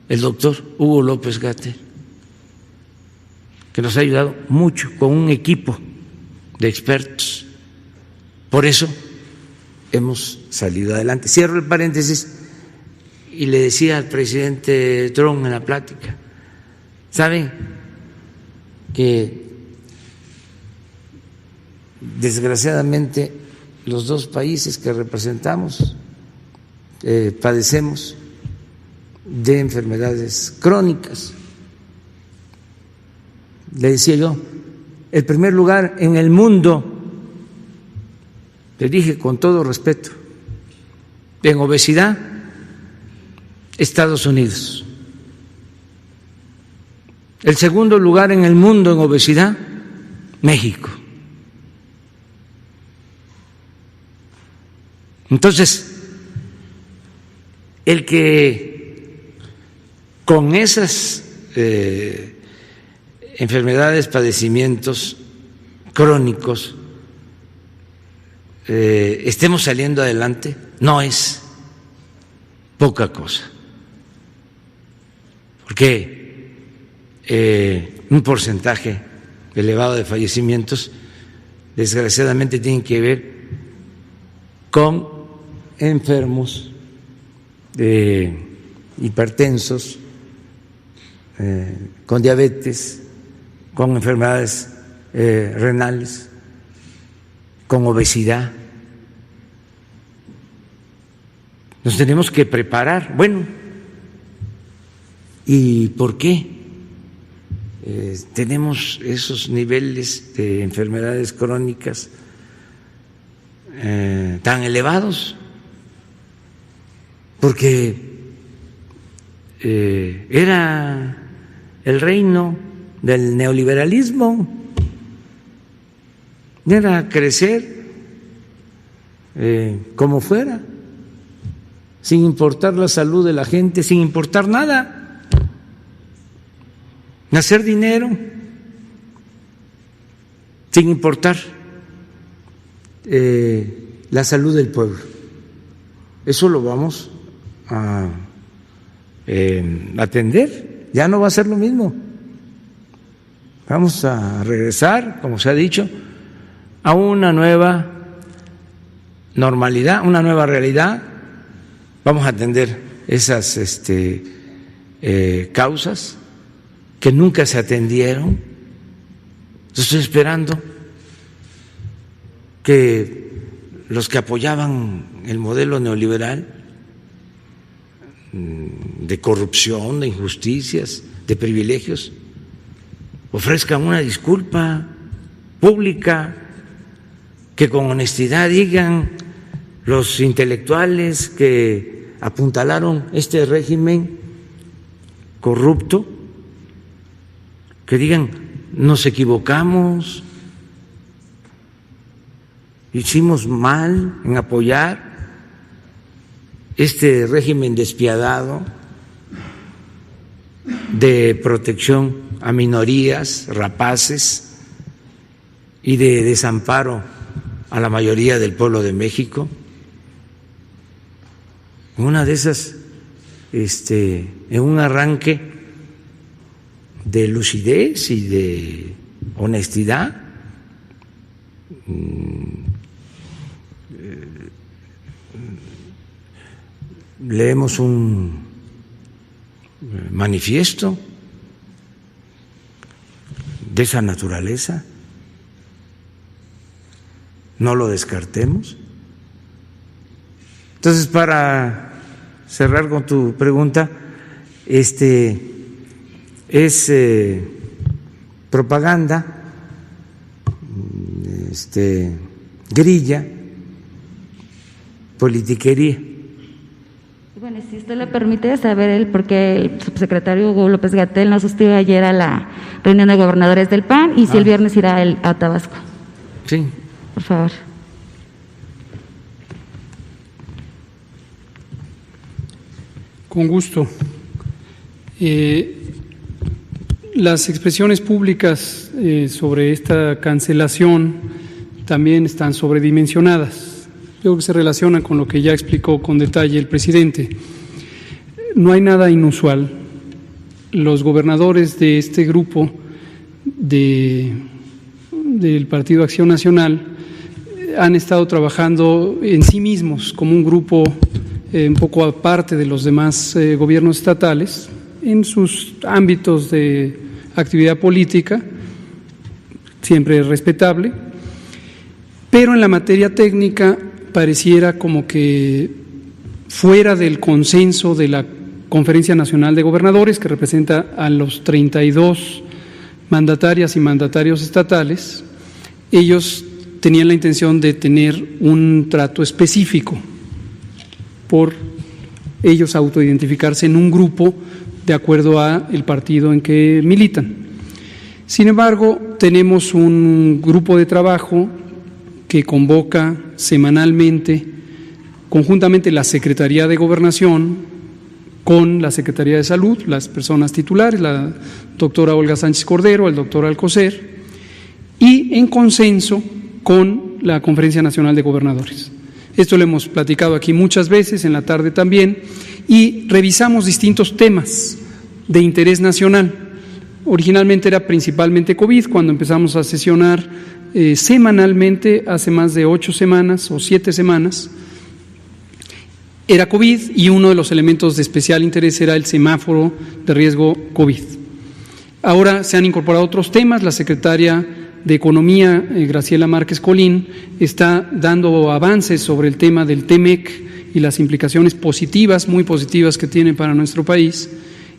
el doctor Hugo López-Gatell, que nos ha ayudado mucho con un equipo de expertos. Por eso hemos salido adelante. Cierro el paréntesis y le decía al presidente Trump en la plática, ¿saben que desgraciadamente los dos países que representamos padecemos de enfermedades crónicas? Le decía yo, el primer lugar en el mundo, le dije con todo respeto, en obesidad, Estados Unidos. El segundo lugar en el mundo en obesidad, México. Entonces, el que con esas enfermedades, padecimientos crónicos estemos saliendo adelante no es poca cosa, porque un porcentaje elevado de fallecimientos desgraciadamente tienen que ver con enfermos hipertensos, con diabetes, con enfermedades renales, con obesidad. Nos tenemos que preparar. Bueno, ¿y por qué tenemos esos niveles de enfermedades crónicas tan elevados? Porque era el reino del neoliberalismo, era crecer como fuera, sin importar la salud de la gente, sin importar nada, hacer dinero, sin importar la salud del pueblo. Eso lo vamos a atender, ya no va a ser lo mismo. Vamos a regresar, como se ha dicho, a una nueva normalidad, una nueva realidad vamos a atender esas causas que nunca se atendieron. Estoy esperando que los que apoyaban el modelo neoliberal de corrupción, de injusticias, de privilegios, ofrezcan una disculpa pública, que con honestidad digan los intelectuales que apuntalaron este régimen corrupto, que digan: nos equivocamos, hicimos mal en apoyar este régimen despiadado de protección a minorías, rapaces, y de desamparo a la mayoría del pueblo de México. Una de esas, en un arranque de lucidez y de honestidad, leemos un manifiesto de esa naturaleza, no lo descartemos. Entonces, para cerrar con tu pregunta, es propaganda, grilla, politiquería. Bueno, si usted le permite saber el por qué el subsecretario Hugo López-Gatell no asistió ayer a la reunión de gobernadores del PAN y si el viernes irá a Tabasco. Sí. Por favor. Con gusto. Las expresiones públicas sobre esta cancelación también están sobredimensionadas. Creo que se relacionan con lo que ya explicó con detalle el presidente. No hay nada inusual. Los gobernadores de este grupo del Partido Acción Nacional han estado trabajando en sí mismos como un grupo un poco aparte de los demás gobiernos estatales en sus ámbitos de actividad política, siempre respetable, pero en la materia técnica pareciera como que fuera del consenso de la Conferencia Nacional de Gobernadores, que representa a los 32 mandatarias y mandatarios estatales, ellos tenían la intención de tener un trato específico por ellos autoidentificarse en un grupo de acuerdo a el partido en que militan. Sin embargo, tenemos un grupo de trabajo que convoca semanalmente, conjuntamente la Secretaría de Gobernación con la Secretaría de Salud, las personas titulares, la doctora Olga Sánchez Cordero, el doctor Alcocer, y en consenso con la Conferencia Nacional de Gobernadores. Esto lo hemos platicado aquí muchas veces, en la tarde también, y revisamos distintos temas de interés nacional. Originalmente era principalmente COVID, cuando empezamos a sesionar semanalmente, hace más de 8 semanas o 7 semanas, era COVID y uno de los elementos de especial interés era el semáforo de riesgo COVID. Ahora se han incorporado otros temas. La secretaria de Economía, Graciela Márquez Colín, está dando avances sobre el tema del TEMEC y las implicaciones positivas, muy positivas que tiene para nuestro país,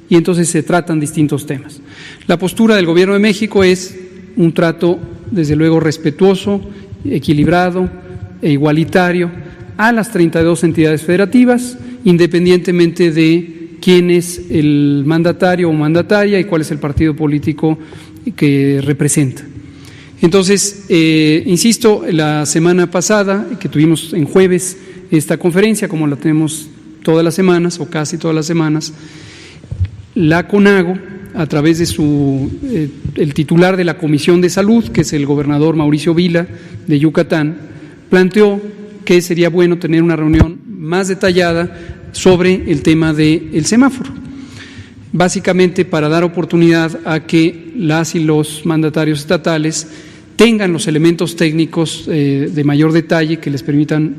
y entonces se tratan distintos temas. La postura del Gobierno de México es un trato, desde luego, respetuoso, equilibrado e igualitario a las 32 entidades federativas, independientemente de quién es el mandatario o mandataria y cuál es el partido político que representa. Entonces, insisto, la semana pasada, que tuvimos en jueves esta conferencia, como la tenemos todas las semanas o casi todas las semanas, la CONAGO, a través de el titular de la Comisión de Salud, que es el gobernador Mauricio Vila de Yucatán, planteó que sería bueno tener una reunión más detallada sobre el tema del semáforo, básicamente para dar oportunidad a que las y los mandatarios estatales tengan los elementos técnicos de mayor detalle que les permitan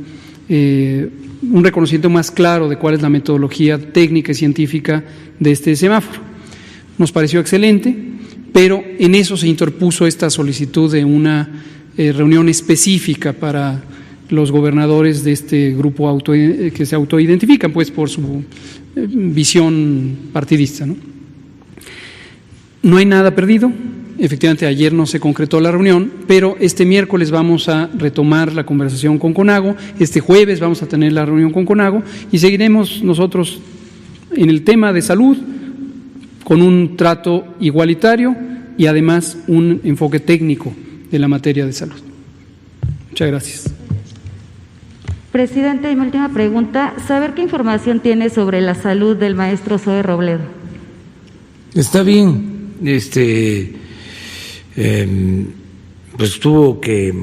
un reconocimiento más claro de cuál es la metodología técnica y científica de este semáforo. Nos pareció excelente, pero en eso se interpuso esta solicitud de una reunión específica para los gobernadores de este grupo que se autoidentifican pues por su visión partidista, ¿no? No hay nada perdido. Efectivamente, ayer no se concretó la reunión, pero este miércoles vamos a retomar la conversación con CONAGO, este jueves vamos a tener la reunión con CONAGO y seguiremos nosotros en el tema de salud con un trato igualitario y además un enfoque técnico de la materia de salud. Muchas gracias. Presidente, y mi última pregunta, ¿saber qué información tiene sobre la salud del maestro Zoe Robledo? Está bien, pues tuvo que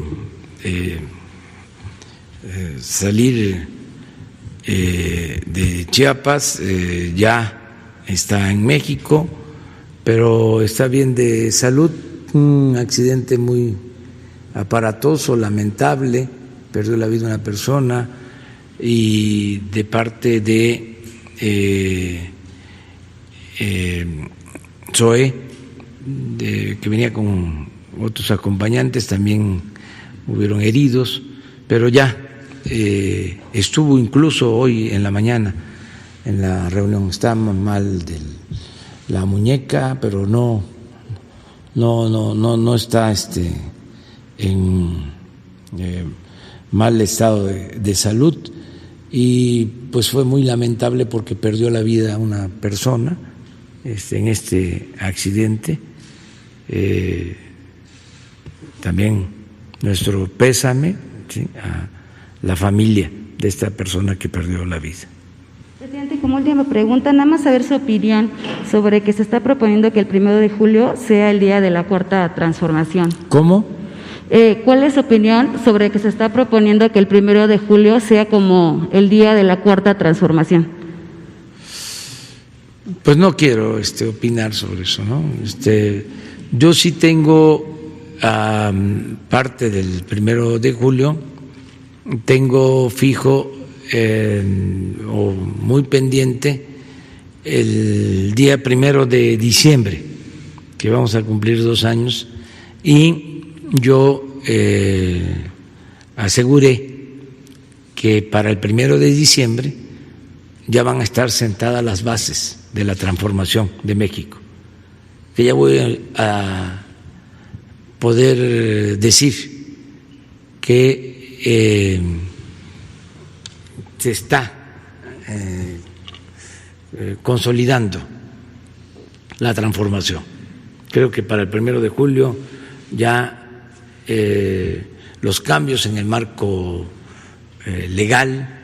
salir de Chiapas, ya está en México, pero está bien de salud. Un accidente muy aparatoso, lamentable, perdió la vida una persona, y de parte de Zoe, que venía con otros acompañantes, también hubieron heridos, pero ya estuvo incluso hoy en la mañana en la reunión. Está mal de la muñeca, pero no está en mal estado de salud, y pues fue muy lamentable porque perdió la vida una persona en este accidente. También nuestro pésame, ¿sí?, a la familia de esta persona que perdió la vida. Presidente, como última pregunta, nada más saber su opinión sobre que se está proponiendo que el 1 de julio sea el día de la Cuarta Transformación. ¿Cómo? ¿Cuál es su opinión sobre que se está proponiendo que el 1 de julio sea como el día de la Cuarta Transformación? Pues no quiero opinar sobre eso, ¿no? Yo sí tengo parte del 1 de julio, tengo fijo o muy pendiente el día 1 de diciembre, que vamos a cumplir 2 años, y yo aseguré que para el 1 de diciembre ya van a estar sentadas las bases de la transformación de México, que ya voy a poder decir que se está consolidando la transformación. Creo que para el 1 de julio ya los cambios en el marco legal,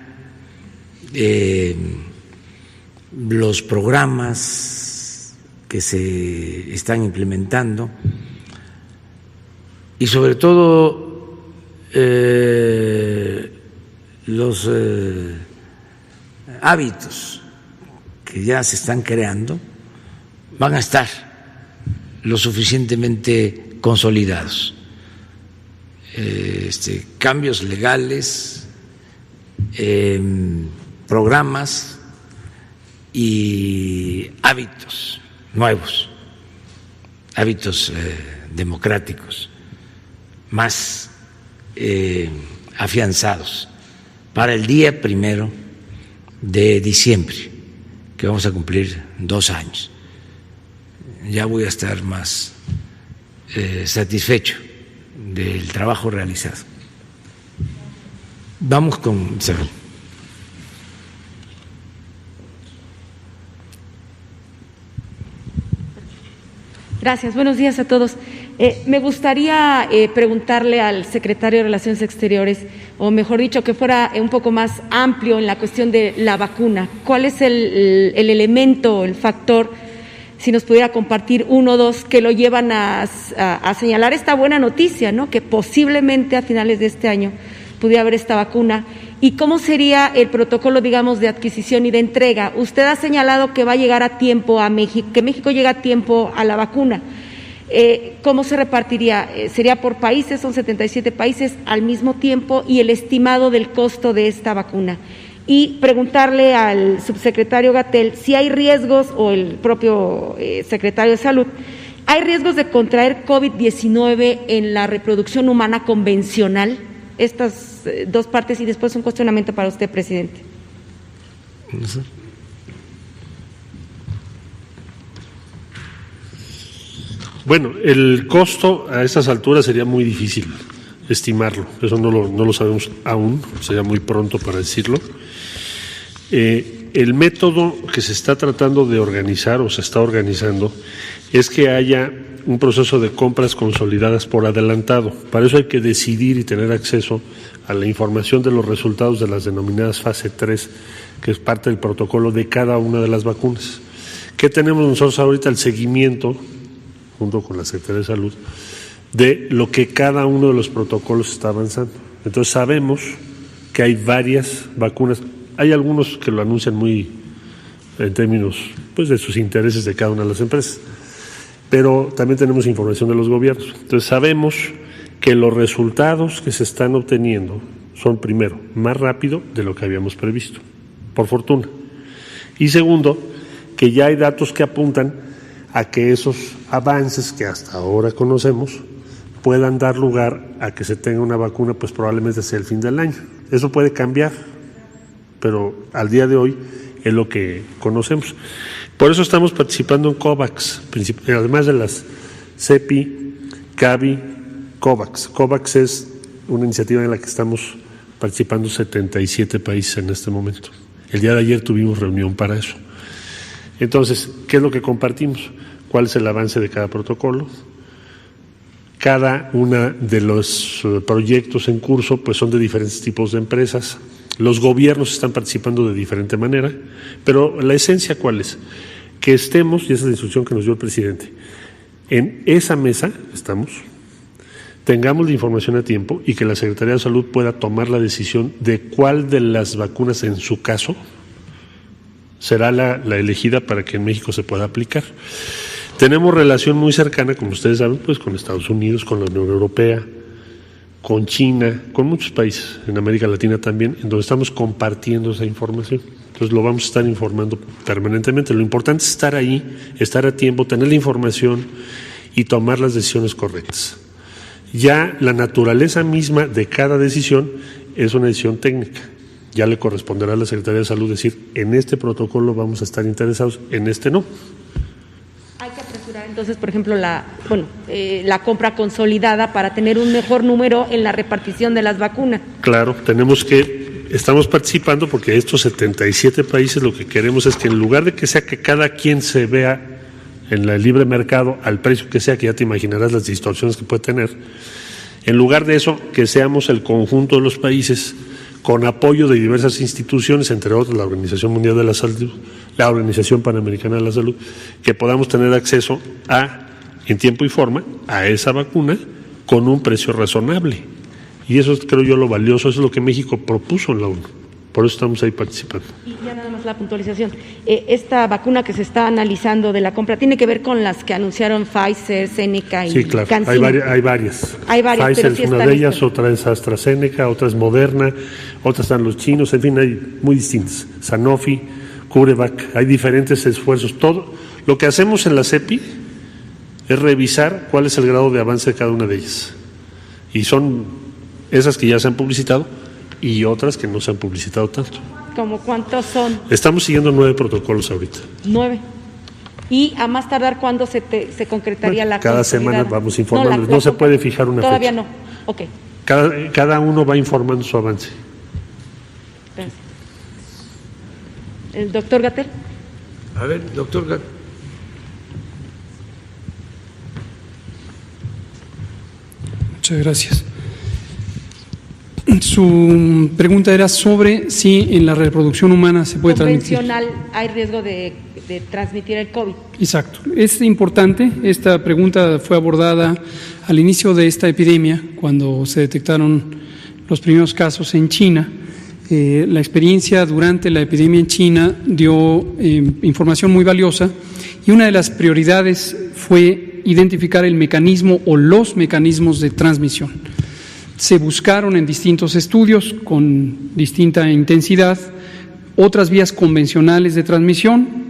los programas que se están implementando y sobre todo los hábitos que ya se están creando van a estar lo suficientemente consolidados. Cambios legales, programas y hábitos nuevos, hábitos democráticos más afianzados para el día 1 de diciembre, que vamos a cumplir 2 años. Ya voy a estar más satisfecho del trabajo realizado. Vamos con Isabel. Gracias, buenos días a todos. Me gustaría preguntarle al secretario de Relaciones Exteriores, o mejor dicho, que fuera un poco más amplio en la cuestión de la vacuna. ¿Cuál es el elemento, el factor, si nos pudiera compartir 1 o 2, que lo llevan a señalar esta buena noticia, ¿no?, que posiblemente a finales de este año pudiera haber esta vacuna? ¿Y cómo sería el protocolo, digamos, de adquisición y de entrega? Usted ha señalado que va a llegar a tiempo a México, que México llega a tiempo a la vacuna. ¿Cómo se repartiría? ¿Sería por países? Son 77 países al mismo tiempo, y el estimado del costo de esta vacuna. y preguntarle al subsecretario Gatell si hay riesgos, o el propio secretario de Salud, ¿hay riesgos de contraer COVID-19 en la reproducción humana convencional? Estas dos partes, y después un cuestionamiento para usted, presidente. Bueno, el costo a estas alturas sería muy difícil estimarlo, eso no lo sabemos aún, sería muy pronto para decirlo. El método que se está tratando de organizar o se está organizando es que haya un proceso de compras consolidadas por adelantado. Para eso hay que decidir y tener acceso a la información de los resultados de las denominadas fase 3, que es parte del protocolo de cada una de las vacunas. ¿Qué tenemos nosotros ahorita? El seguimiento, junto con la Secretaría de Salud, de lo que cada uno de los protocolos está avanzando. Entonces sabemos que hay varias vacunas, hay algunos que lo anuncian muy en términos pues de sus intereses de cada una de las empresas, pero también tenemos información de los gobiernos. Entonces sabemos que los resultados que se están obteniendo son, primero, más rápido de lo que habíamos previsto, por fortuna, y segundo, que ya hay datos que apuntan a que esos avances que hasta ahora conocemos puedan dar lugar a que se tenga una vacuna, pues probablemente hacia el fin del año. Eso puede cambiar, pero al día de hoy es lo que conocemos. Por eso estamos participando en COVAX, además de las CEPI, CAVI, COVAX. COVAX es una iniciativa en la que estamos participando 77 países en este momento. El día de ayer tuvimos reunión para eso. Entonces, ¿qué es lo que compartimos? ¿Cuál es el avance de cada protocolo? Cada uno de los proyectos en curso pues son de diferentes tipos de empresas. Los gobiernos están participando de diferente manera, pero la esencia, ¿cuál es? Que estemos, y esa es la instrucción que nos dio el presidente, en esa mesa estamos, tengamos la información a tiempo y que la Secretaría de Salud pueda tomar la decisión de cuál de las vacunas en su caso será la elegida para que en México se pueda aplicar. Tenemos relación muy cercana, como ustedes saben, pues con Estados Unidos, con la Unión Europea, con China, con muchos países, en América Latina también, en donde estamos compartiendo esa información. Entonces lo vamos a estar informando permanentemente. Lo importante es estar ahí, estar a tiempo, tener la información y tomar las decisiones correctas. Ya la naturaleza misma de cada decisión es una decisión técnica. Ya le corresponderá a la Secretaría de Salud decir, en este protocolo vamos a estar interesados, en este no. Hay que apresurar entonces, por ejemplo, la compra consolidada para tener un mejor número en la repartición de las vacunas. Claro, estamos participando porque estos 77 países lo que queremos es que en lugar de que sea que cada quien se vea en el libre mercado al precio que sea, que ya te imaginarás las distorsiones que puede tener, en lugar de eso, que seamos el conjunto de los países con apoyo de diversas instituciones, entre otras la Organización Mundial de la Salud, la Organización Panamericana de la Salud, que podamos tener acceso en tiempo y forma, a esa vacuna con un precio razonable. Y eso es, creo yo, lo valioso, eso es lo que México propuso en la ONU. Por eso estamos ahí participando. Y ya nada más la puntualización. Esta vacuna que se está analizando de la compra, ¿tiene que ver con las que anunciaron Pfizer, Seneca y sí, claro, CanSino? Hay varias. Hay varias, Pfizer pero sí es una de ellas, otra es AstraZeneca, otra es Moderna, otras están los chinos, en fin, hay muy distintas. Sanofi, CureVac, hay diferentes esfuerzos. Todo lo que hacemos en la CEPI es revisar cuál es el grado de avance de cada una de ellas. Y son esas que ya se han publicitado y otras que no se han publicitado tanto. ¿Cómo cuántos son? Estamos siguiendo 9 protocolos ahorita. 9. ¿Y a más tardar cuándo se concretaría la cada consolidada? Semana vamos informando. No se puede fijar una todavía fecha. Todavía no. Ok. Cada uno va informando su avance. Gracias. ¿El doctor Gatell? A ver, doctor Gatell. Muchas gracias. Su pregunta era sobre si en la reproducción humana se puede transmitir. Convencional, ¿hay riesgo de transmitir el COVID? Exacto. Es importante, esta pregunta fue abordada al inicio de esta epidemia, cuando se detectaron los primeros casos en China. La experiencia durante la epidemia en China dio información muy valiosa y una de las prioridades fue identificar el mecanismo o los mecanismos de transmisión. Se buscaron en distintos estudios con distinta intensidad Otras vías convencionales de transmisión,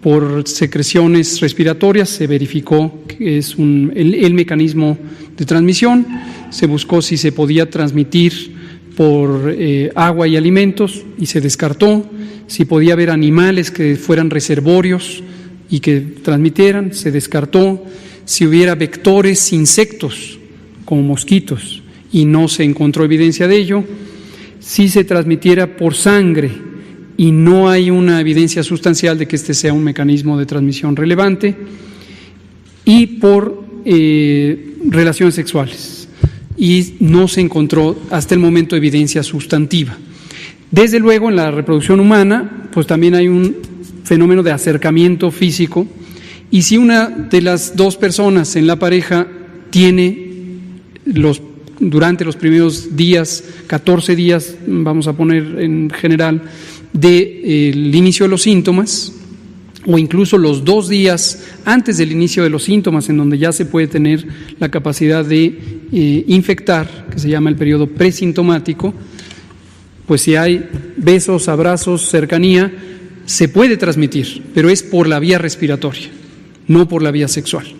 por secreciones respiratorias, se verificó que es el mecanismo de transmisión. Se buscó si se podía transmitir por agua y alimentos y se descartó. Si podía haber animales que fueran reservorios y que transmitieran, se descartó. Si hubiera vectores, insectos como mosquitos, y no se encontró evidencia de ello. Si se transmitiera por sangre y no hay una evidencia sustancial de que este sea un mecanismo de transmisión relevante, y por relaciones sexuales, y no se encontró hasta el momento evidencia sustantiva. Desde luego, en la reproducción humana, pues también hay un fenómeno de acercamiento físico, y si una de las dos personas en la pareja tiene durante los primeros días, 14 días, vamos a poner en general, del inicio de los síntomas, o incluso los 2 días antes del inicio de los síntomas, en donde ya se puede tener la capacidad de infectar, que se llama el periodo presintomático, pues si hay besos, abrazos, cercanía, se puede transmitir, pero es por la vía respiratoria, no por la vía sexual.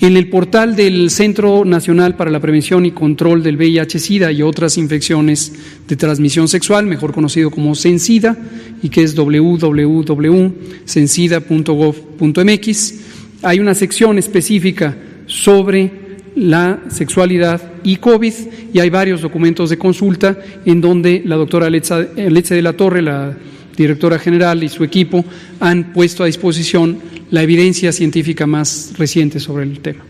En el portal del Centro Nacional para la Prevención y Control del VIH-Sida y otras infecciones de transmisión sexual, mejor conocido como CENSIDA, y que es www.cencida.gov.mx, hay una sección específica sobre la sexualidad y COVID, y hay varios documentos de consulta en donde la doctora Letze de la Torre, la directora general, y su equipo han puesto a disposición la evidencia científica más reciente sobre el tema.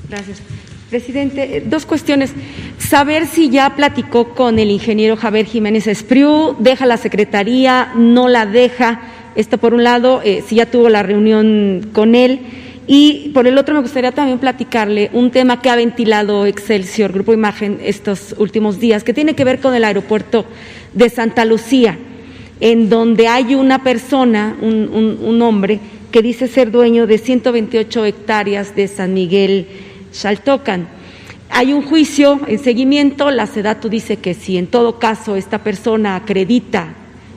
Gracias. Presidente, 2 cuestiones. Saber si ya platicó con el ingeniero Javier Jiménez Espriu, deja la secretaría, no la deja, esto por un lado, si ya tuvo la reunión con él, y por el otro me gustaría también platicarle un tema que ha ventilado Excelsior, Grupo Imagen, estos últimos días, que tiene que ver con el aeropuerto de Santa Lucía, en donde hay una persona, un hombre, que dice ser dueño de 128 hectáreas de San Miguel Xaltocan. Hay un juicio en seguimiento, la SEDATU dice que si en todo caso esta persona acredita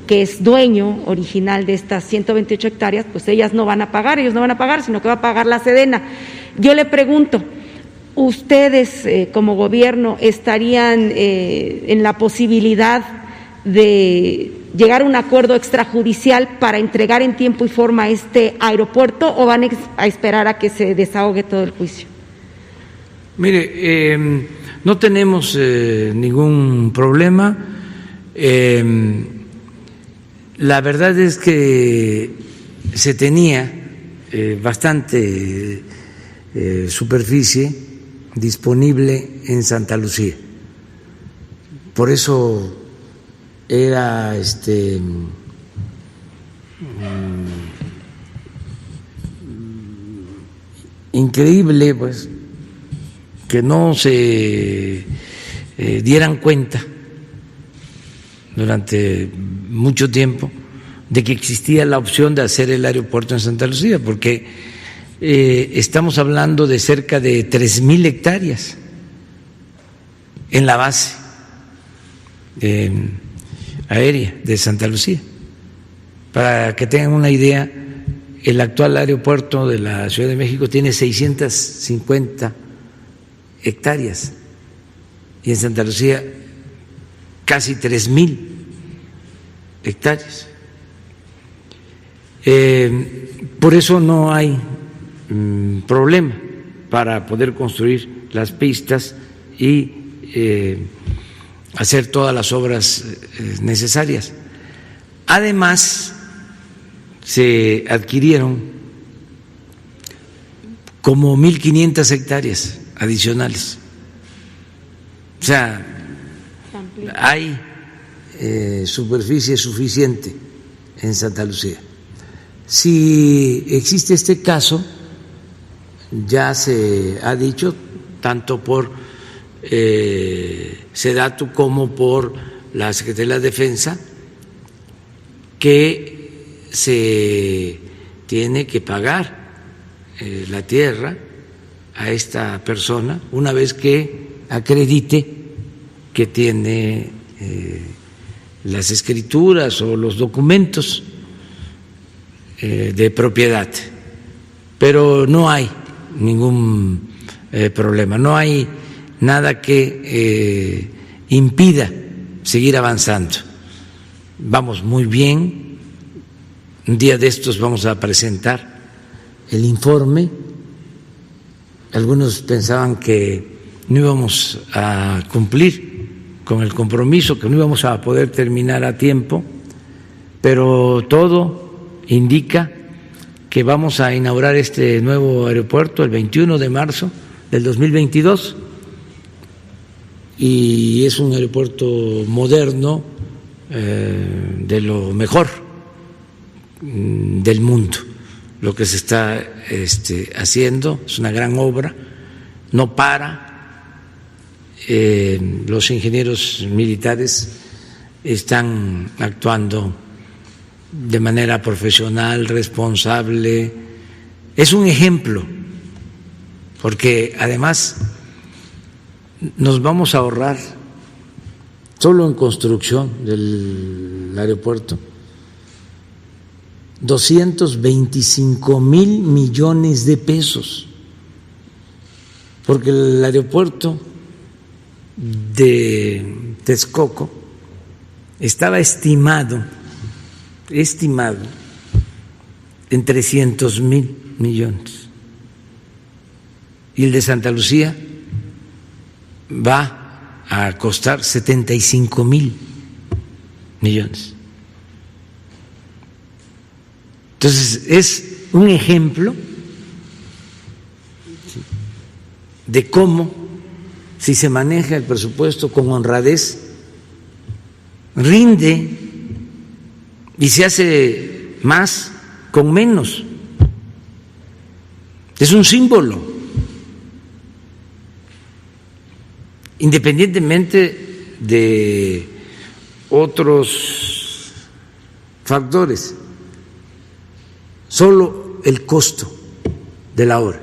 que es dueño original de estas 128 hectáreas, pues ellos no van a pagar, sino que va a pagar la Sedena. Yo le pregunto, ¿ustedes como gobierno estarían en la posibilidad de llegar a un acuerdo extrajudicial para entregar en tiempo y forma este aeropuerto, o van a esperar a que se desahogue todo el juicio? Mire, no tenemos ningún problema. La verdad es que se tenía bastante superficie disponible en Santa Lucía. Por eso era increíble, pues, que no se dieran cuenta durante mucho tiempo de que existía la opción de hacer el aeropuerto en Santa Lucía, porque estamos hablando de cerca de 3,000 hectáreas en la base aérea de Santa Lucía. Para que tengan una idea, el actual aeropuerto de la Ciudad de México tiene 650 hectáreas y en Santa Lucía casi 3,000 hectáreas. Por eso no hay problema para poder construir las pistas y hacer todas las obras necesarias. Además, se adquirieron como 1,500 hectáreas adicionales. O sea, hay superficie suficiente en Santa Lucía. Si existe este caso, ya se ha dicho, tanto por SEDATU como por la Secretaría de la Defensa, que se tiene que pagar la tierra a esta persona una vez que acredite que tiene las escrituras o los documentos de propiedad, pero no hay ningún problema, no hay nada que impida seguir avanzando. Vamos muy bien. Un día de estos vamos a presentar el informe. Algunos pensaban que no íbamos a cumplir con el compromiso, que no íbamos a poder terminar a tiempo, pero todo indica que vamos a inaugurar este nuevo aeropuerto el 21 de marzo del 2022 y es un aeropuerto moderno, de lo mejor del mundo. Lo que se está haciendo es una gran obra, no para. Los ingenieros militares están actuando de manera profesional, responsable. Es un ejemplo, porque además nos vamos a ahorrar solo en construcción del aeropuerto 225,000 millones de pesos, porque el aeropuerto de Texcoco estaba estimado en 300,000 millones y el de Santa Lucía va a costar 75,000 millones. Entonces es un ejemplo de cómo, si se maneja el presupuesto con honradez, rinde y se hace más con menos. Es un símbolo, independientemente de otros factores, solo el costo de la obra.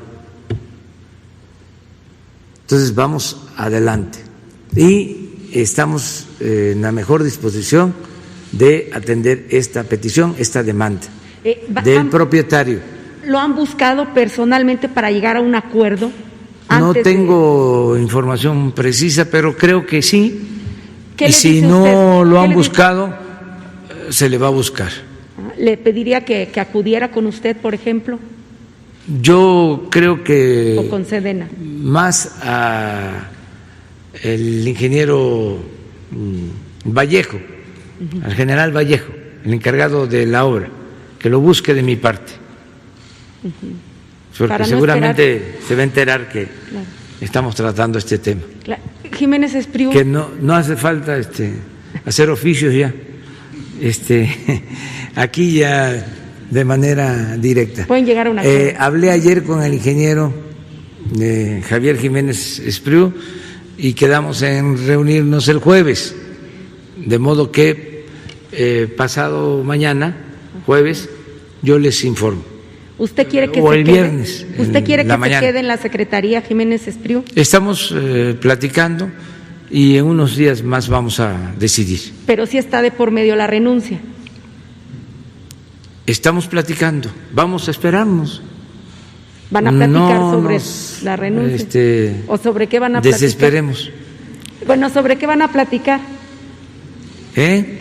Entonces vamos adelante y estamos en la mejor disposición de atender esta petición, esta demanda del propietario. ¿Lo han buscado personalmente para llegar a un acuerdo? No tengo información precisa, pero creo que sí. Y si no lo han buscado, se le va a buscar. ¿Le pediría que acudiera con usted, por ejemplo? Yo creo que ¿O con Sedena? Más a el ingeniero Vallejo, al general Vallejo, el encargado de la obra, que lo busque de mi parte. Porque seguramente se va a enterar que estamos tratando este tema. Jiménez Espriu. Que no hace falta hacer oficios ya. Aquí ya de manera directa. Pueden llegar a una acuerdo. Hablé ayer con el ingeniero Javier Jiménez Espriu y quedamos en reunirnos el jueves, de modo que pasado mañana, jueves, yo les informo. ¿Usted quiere que o se el quede? viernes. ¿Usted quiere que se mañana. quede en la Secretaría, Jiménez Espriu? Estamos platicando y en unos días más vamos a decidir. Pero sí está de por medio la renuncia. Estamos platicando, vamos a esperarnos. ¿Van a platicar sobre la renuncia? ¿O sobre qué van a platicar? Desesperemos. Bueno, ¿sobre qué van a platicar?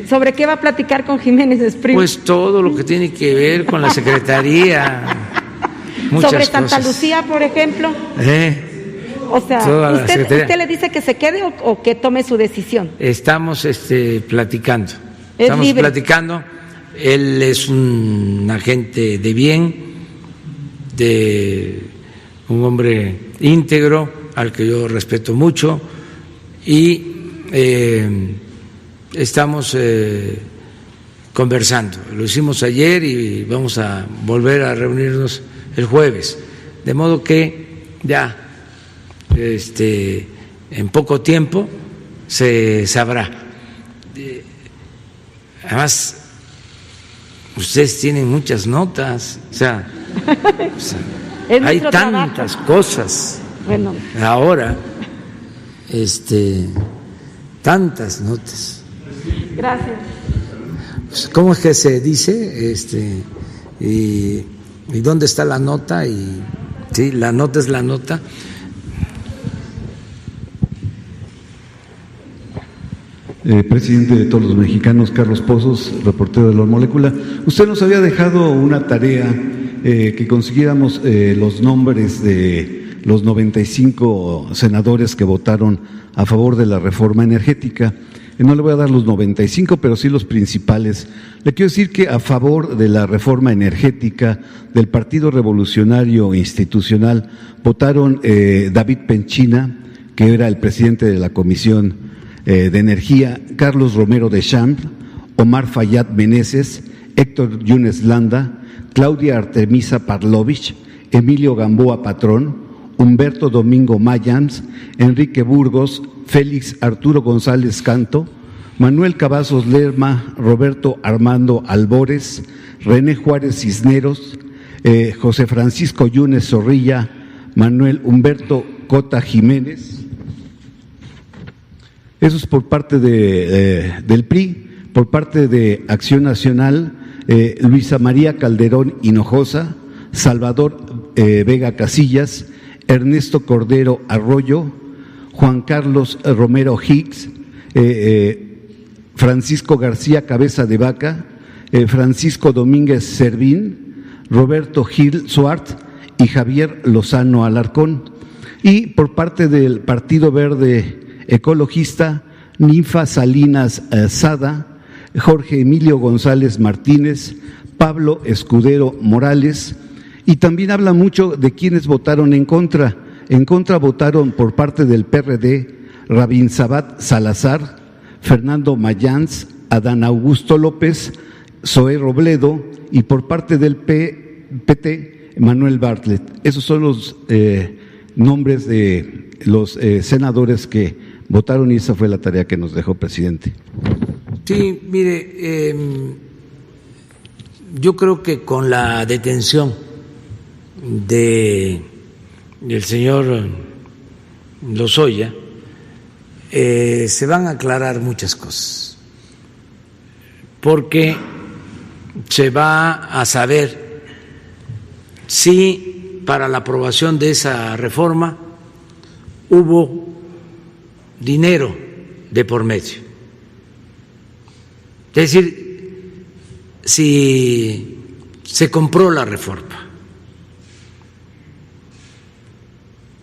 ¿Sobre qué va a platicar con Jiménez Espriu? Pues todo lo que tiene que ver con la Secretaría. Muchas ¿Sobre Santa cosas. Lucía, por ejemplo? O sea, ¿usted le dice que se quede o que tome su decisión? Estamos platicando. Estamos platicando. Él es un agente de bien, de un hombre íntegro, al que yo respeto mucho, y estamos conversando. Lo hicimos ayer y vamos a volver a reunirnos el jueves, de modo que ya en poco tiempo se sabrá. Además, ustedes tienen muchas notas, o sea hay tantas cosas. Bueno. Ahora, tantas notas. Gracias. ¿Cómo es que se dice? ¿Y dónde está la nota? Y sí, la nota es la nota. Presidente de todos los mexicanos, Carlos Pozos, reportero de La Molécula. Usted nos había dejado una tarea que consiguiéramos los nombres de los 95 senadores que votaron a favor de la reforma energética. No le voy a dar los 95, pero sí los principales. Le quiero decir que a favor de la reforma energética del Partido Revolucionario Institucional votaron David Penchina, que era el presidente de la Comisión de Energía, Carlos Romero de Champs, Omar Fayad Meneses, Héctor Yunes Landa, Claudia Artemisa Parlovich, Emilio Gamboa Patrón, Humberto Domingo Mayans, Enrique Burgos, Félix Arturo González Canto, Manuel Cavazos Lerma, Roberto Armando Albores, René Juárez Cisneros, José Francisco Yunes Zorrilla, Manuel Humberto Cota Jiménez. Eso es por parte del PRI. Por parte de Acción Nacional, Luisa María Calderón Hinojosa, Salvador Vega Casillas, Ernesto Cordero Arroyo, Juan Carlos Romero Hicks, Francisco García Cabeza de Vaca, Francisco Domínguez Servín, Roberto Gil Suart y Javier Lozano Alarcón. Y por parte del Partido Verde Ecologista, Ninfa Salinas Sada, Jorge Emilio González Martínez, Pablo Escudero Morales. Y también habla mucho de quienes votaron en contra. En contra votaron por parte del PRD Rabín Sabat Salazar, Fernando Mayans, Adán Augusto López, Zoé Robledo, y por parte del PT Manuel Bartlett. Esos son los nombres de los senadores que votaron, y esa fue la tarea que nos dejó, presidente. Sí, mire, yo creo que con la detención del señor Lozoya se van a aclarar muchas cosas, porque se va a saber si para la aprobación de esa reforma hubo dinero de por medio. Es decir, si se compró la reforma.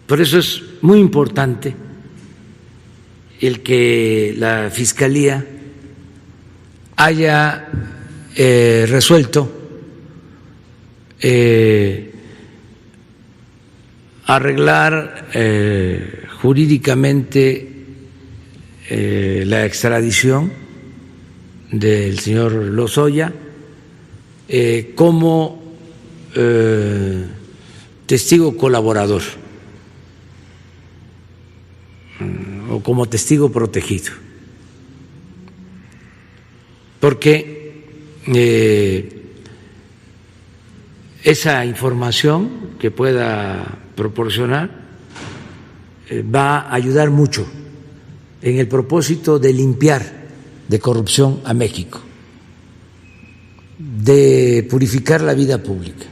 Por eso es muy importante el que la Fiscalía haya resuelto arreglar jurídicamente la extradición del señor Lozoya como testigo colaborador o como testigo protegido, porque esa información que pueda proporcionar va a ayudar mucho en el propósito de limpiar de corrupción a México, de purificar la vida pública.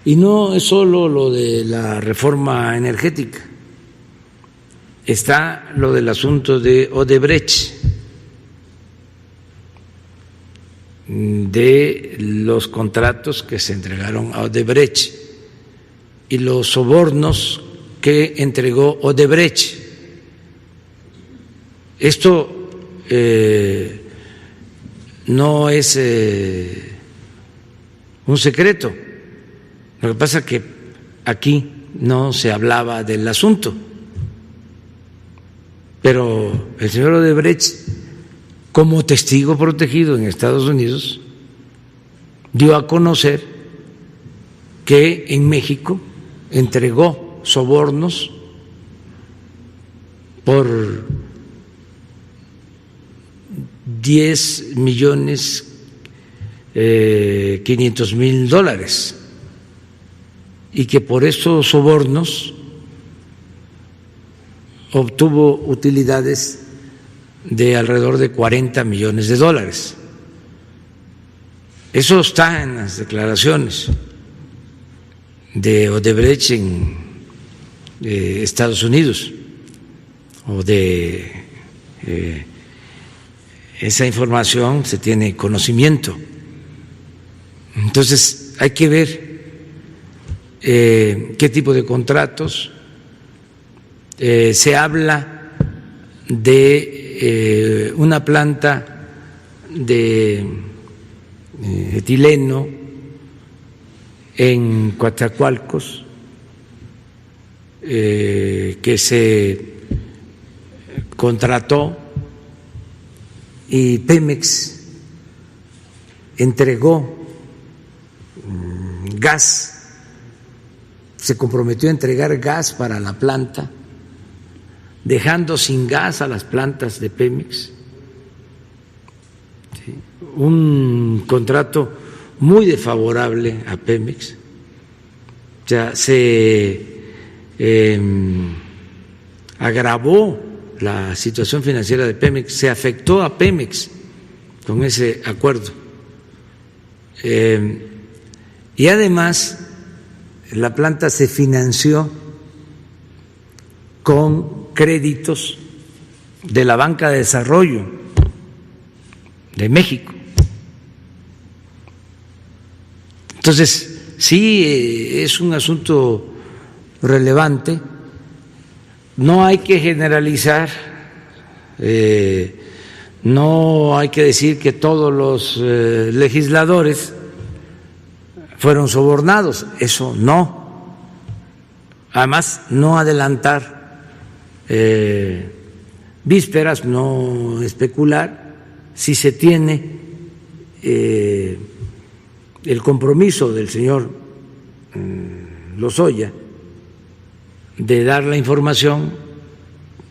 Y no es solo lo de la reforma energética, está lo del asunto de Odebrecht, de los contratos que se entregaron a Odebrecht y los sobornos que entregó Odebrecht. Esto no es un secreto. Lo que pasa es que aquí no se hablaba del asunto, pero el señor Odebrecht, como testigo protegido en Estados Unidos, dio a conocer que en México entregó sobornos por 10.500.000 y que por esos sobornos obtuvo utilidades de alrededor de 40 millones de dólares. Eso está en las declaraciones de Odebrecht en Estados Unidos, o de esa información se tiene conocimiento. Entonces hay que ver qué tipo de contratos. Se habla de una planta de etileno en Coatzacoalcos que se contrató y Pemex entregó gas, se comprometió a entregar gas para la planta, dejando sin gas a las plantas de Pemex. ¿Sí? Un contrato muy desfavorable a Pemex. O sea, se agravó la situación financiera de Pemex, se afectó a Pemex con ese acuerdo. Y además, la planta se financió con créditos de la Banca de Desarrollo de México. Entonces, sí, es un asunto relevante. No hay que generalizar, no hay que decir que todos los legisladores fueron sobornados, eso no. Además, no adelantar vísperas, no especular. Si se tiene el compromiso del señor Lozoya de dar la información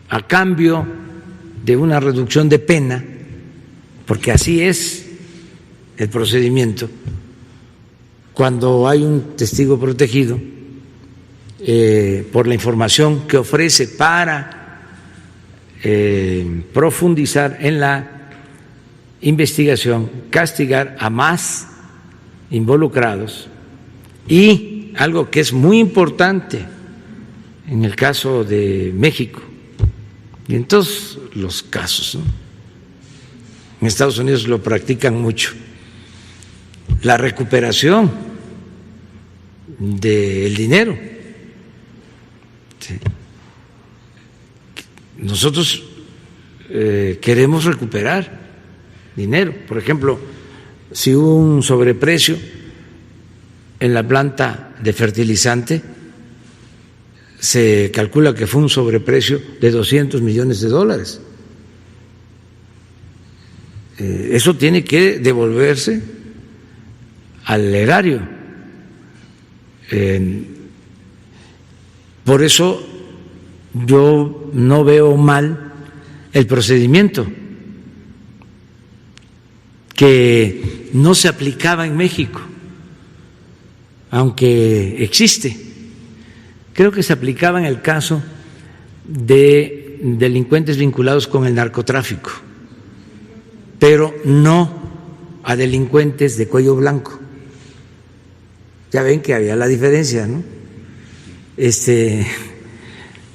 a cambio de una reducción de pena, porque así es el procedimiento. Cuando hay un testigo protegido, por la información que ofrece para profundizar en la investigación, castigar a más involucrados, y algo que es muy importante en el caso de México y en todos los casos, ¿no? En Estados Unidos lo practican mucho, la recuperación del dinero. Sí. Nosotros queremos recuperar dinero. Por ejemplo, si hubo un sobreprecio en la planta de fertilizante, se calcula que fue un sobreprecio de $200 millones. Eso tiene que devolverse al erario. Por eso yo no veo mal el procedimiento que no se aplicaba en México, aunque existe. Creo que se aplicaba en el caso de delincuentes vinculados con el narcotráfico, pero no a delincuentes de cuello blanco. Ya ven que había la diferencia, ¿no?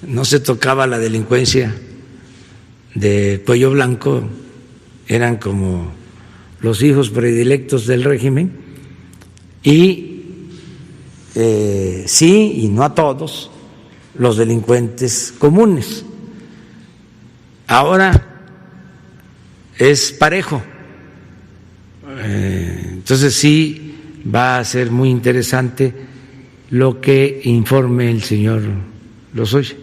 No se tocaba la delincuencia de cuello blanco, eran como los hijos predilectos del régimen, y sí, y no a todos, los delincuentes comunes. Ahora es parejo. Entonces sí va a ser muy interesante lo que informe el señor Lozoya.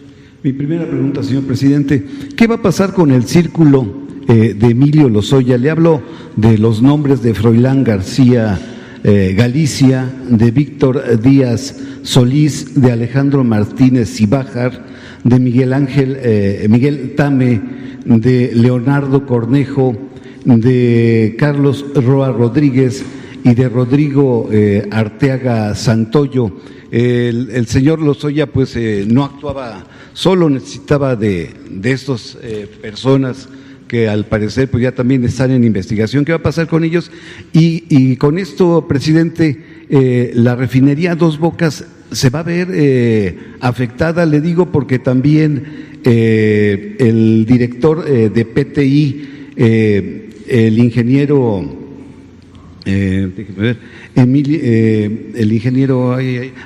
Mi primera pregunta, señor presidente, ¿qué va a pasar con el círculo de Emilio Lozoya? Le hablo de los nombres de Froilán García Galicia, de Víctor Díaz Solís, de Alejandro Martínez Ibájar, de Miguel Tame, de Leonardo Cornejo, de Carlos Roa Rodríguez y de Rodrigo Arteaga Santoyo. El señor Lozoya pues no actuaba solo, necesitaba de estas personas que al parecer pues ya también están en investigación. ¿Qué va a pasar con ellos? Y con esto, presidente, la refinería Dos Bocas se va a ver afectada, le digo, porque también el director de PTI, el ingeniero, déjeme ver, el ingeniero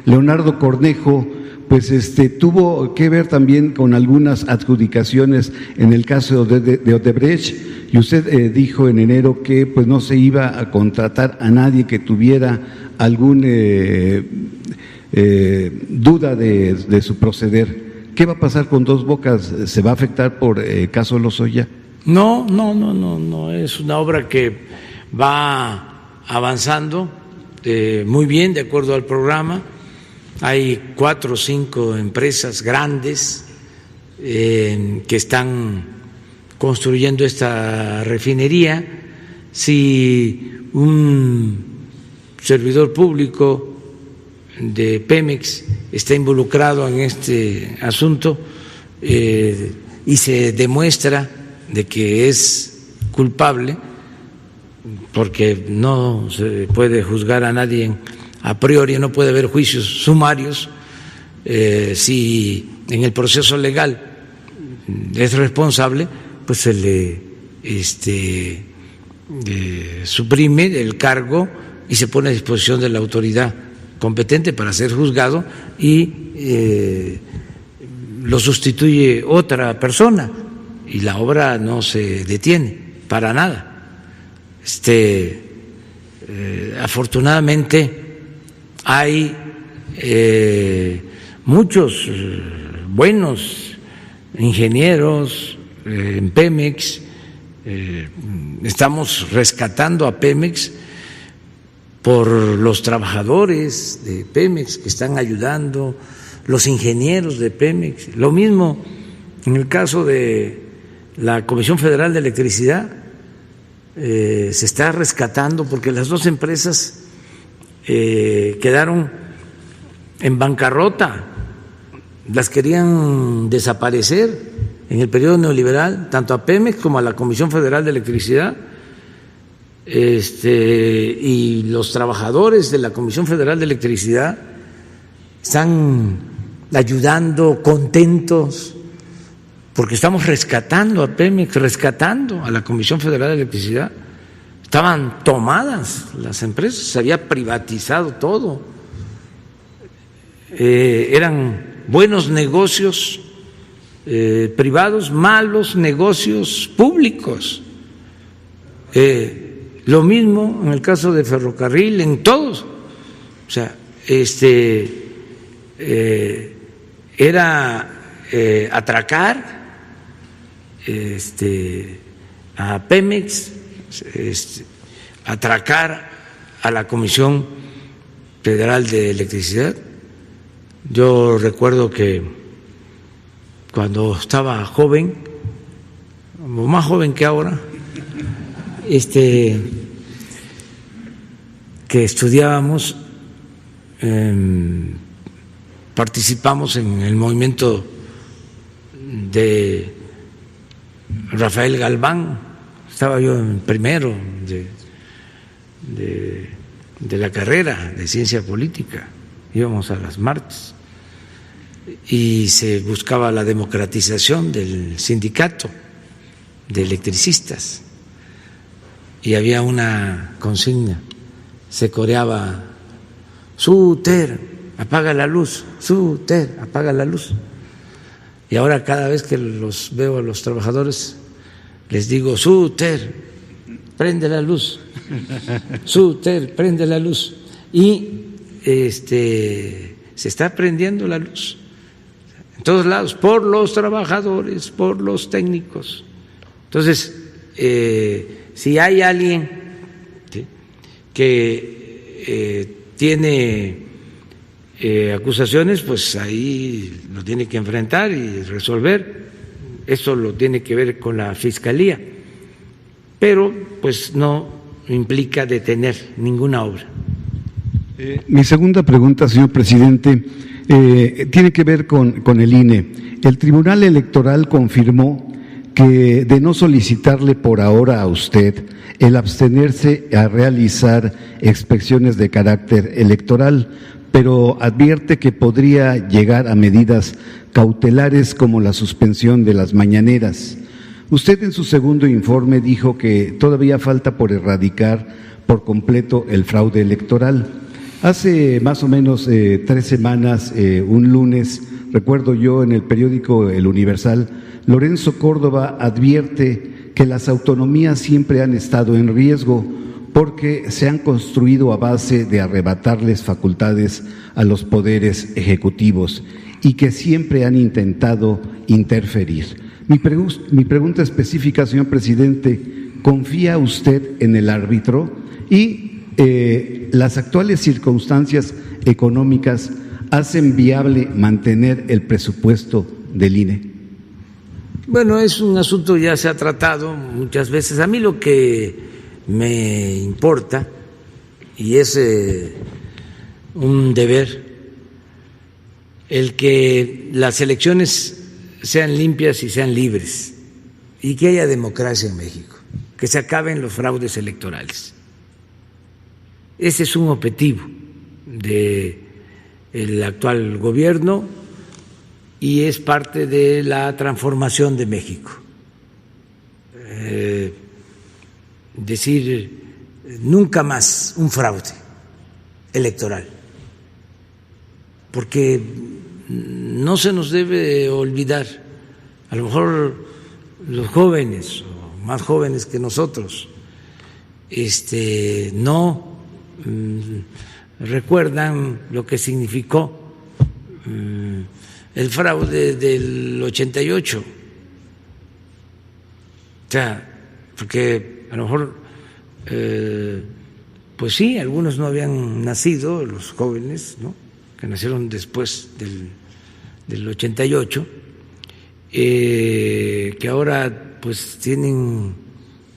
Leonardo Cornejo, pues tuvo que ver también con algunas adjudicaciones en el caso de Odebrecht, y usted dijo en enero que pues no se iba a contratar a nadie que tuviera algún duda de su proceder. ¿Qué va a pasar con Dos Bocas? ¿Se va a afectar por caso Lozoya? No, es una obra que va avanzando muy bien de acuerdo al programa. Hay 4 o 5 empresas grandes que están construyendo esta refinería. Si un servidor público de Pemex está involucrado en este asunto y se demuestra de que es culpable, porque no se puede juzgar a nadie a priori, no puede haber juicios sumarios, si en el proceso legal es responsable, pues se le suprime el cargo y se pone a disposición de la autoridad competente para ser juzgado y lo sustituye otra persona y la obra no se detiene para nada. Afortunadamente hay muchos buenos ingenieros en Pemex. Estamos rescatando a Pemex por los trabajadores de Pemex que están ayudando, los ingenieros de Pemex. Lo mismo en el caso de la Comisión Federal de Electricidad, se está rescatando porque las 2 empresas quedaron en bancarrota, las querían desaparecer en el periodo neoliberal, tanto a Pemex como a la Comisión Federal de Electricidad. Y los trabajadores de la Comisión Federal de Electricidad están ayudando, contentos, porque estamos rescatando a Pemex, rescatando a la Comisión Federal de Electricidad. Estaban tomadas las empresas, se había privatizado todo, eran buenos negocios privados, malos negocios públicos. Lo mismo en el caso de ferrocarril, en todos. O sea, era atracar a Pemex, atracar a la Comisión Federal de Electricidad. Yo recuerdo que cuando estaba joven, o más joven que ahora, que estudiábamos, participamos en el movimiento de Rafael Galván. Estaba yo en primero de la carrera de ciencia política, íbamos a las marchas y se buscaba la democratización del sindicato de electricistas y había una consigna, se coreaba: Suter, apaga la luz, Suter, apaga la luz. Y ahora cada vez que los veo a los trabajadores les digo: Suter, prende la luz, Suter, prende la luz. Y se está prendiendo la luz en todos lados, por los trabajadores, por los técnicos. Entonces, si hay alguien que tiene acusaciones, pues ahí lo tiene que enfrentar y resolver. Esto lo tiene que ver con la Fiscalía, pero pues no implica detener ninguna obra. Mi segunda pregunta, señor presidente, tiene que ver con el INE. El Tribunal Electoral confirmó que de no solicitarle por ahora a usted el abstenerse a realizar inspecciones de carácter electoral, pero advierte que podría llegar a medidas cautelares como la suspensión de las mañaneras. Usted en su segundo informe dijo que todavía falta por erradicar por completo el fraude electoral. Hace más o menos 3 semanas, un lunes, recuerdo yo en el periódico El Universal, Lorenzo Córdoba advierte que las autonomías siempre han estado en riesgo porque se han construido a base de arrebatarles facultades a los poderes ejecutivos y que siempre han intentado interferir. Mi pregunta específica, señor presidente, ¿confía usted en el árbitro? Y las actuales circunstancias económicas hacen viable mantener el presupuesto del INE. Bueno, es un asunto ya se ha tratado muchas veces. A mí lo que me importa, y es un deber, el que las elecciones sean limpias y sean libres, y que haya democracia en México, que se acaben los fraudes electorales. Ese es un objetivo del actual gobierno y es parte de la transformación de México. Decir nunca más un fraude electoral, porque no se nos debe olvidar, a lo mejor los jóvenes o más jóvenes que nosotros no recuerdan lo que significó el fraude del 88. O sea, porque a lo mejor, pues sí, algunos no habían nacido, los jóvenes, ¿no?, que nacieron después del 88, que ahora pues tienen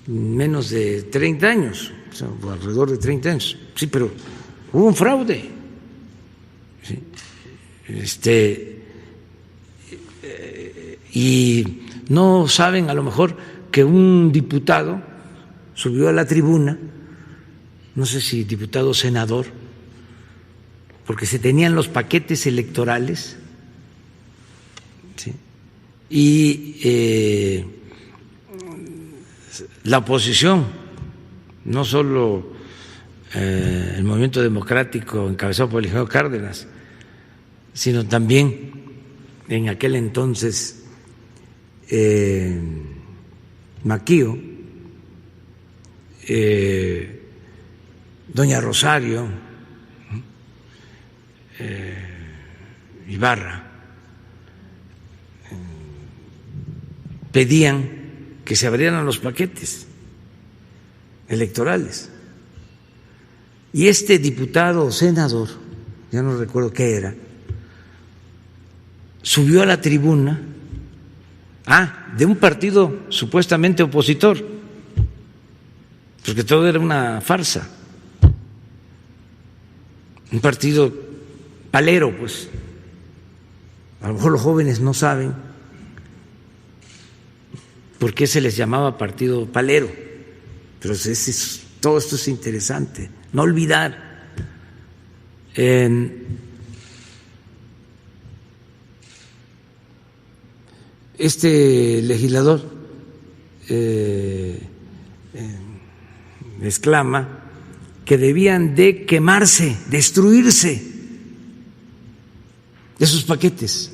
menos de 30 años, o sea, alrededor de 30 años. Sí, pero hubo un fraude. ¿Sí? Y no saben a lo mejor que un diputado subió a la tribuna, no sé si diputado o senador, porque se tenían los paquetes electorales, ¿sí?, y la oposición, no solo el Movimiento Democrático encabezado por el ingeniero Cárdenas, sino también en aquel entonces Maquío, doña Rosario, Ibarra, pedían que se abrieran los paquetes electorales. Y este diputado o senador, ya no recuerdo qué era, subió a la tribuna de un partido supuestamente opositor, porque todo era una farsa, un partido palero, pues. A lo mejor los jóvenes no saben por qué se les llamaba partido palero, pero todo esto es interesante, no olvidar. Este legislador exclama que debían de quemarse, destruirse esos paquetes.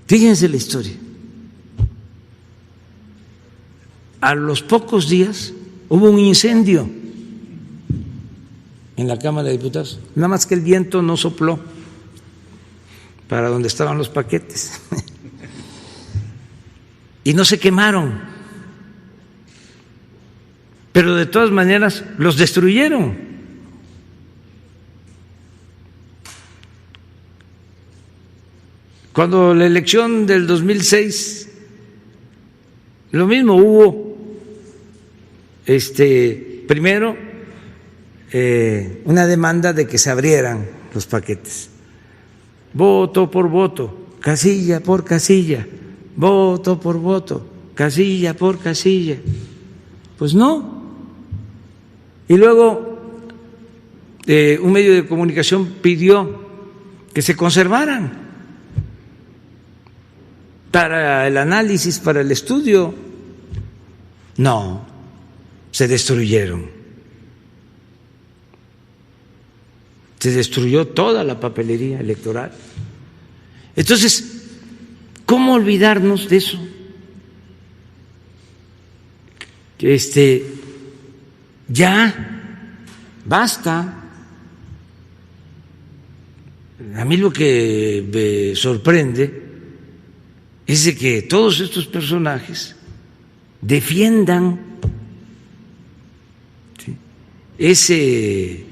Fíjense la historia. A los pocos días hubo un incendio en la Cámara de Diputados, nada más que el viento no sopló para donde estaban los paquetes y no se quemaron, pero de todas maneras los destruyeron. Cuando la elección del 2006, lo mismo, hubo primero una demanda de que se abrieran los paquetes, voto por voto, casilla por casilla, voto por voto, casilla por casilla. Pues no. Y luego un medio de comunicación pidió que se conservaran para el análisis, para el estudio. No, se destruyeron. Se destruyó toda la papelería electoral. Entonces, ¿cómo olvidarnos de eso? Ya basta. A mí lo que me sorprende es de que todos estos personajes defiendan ese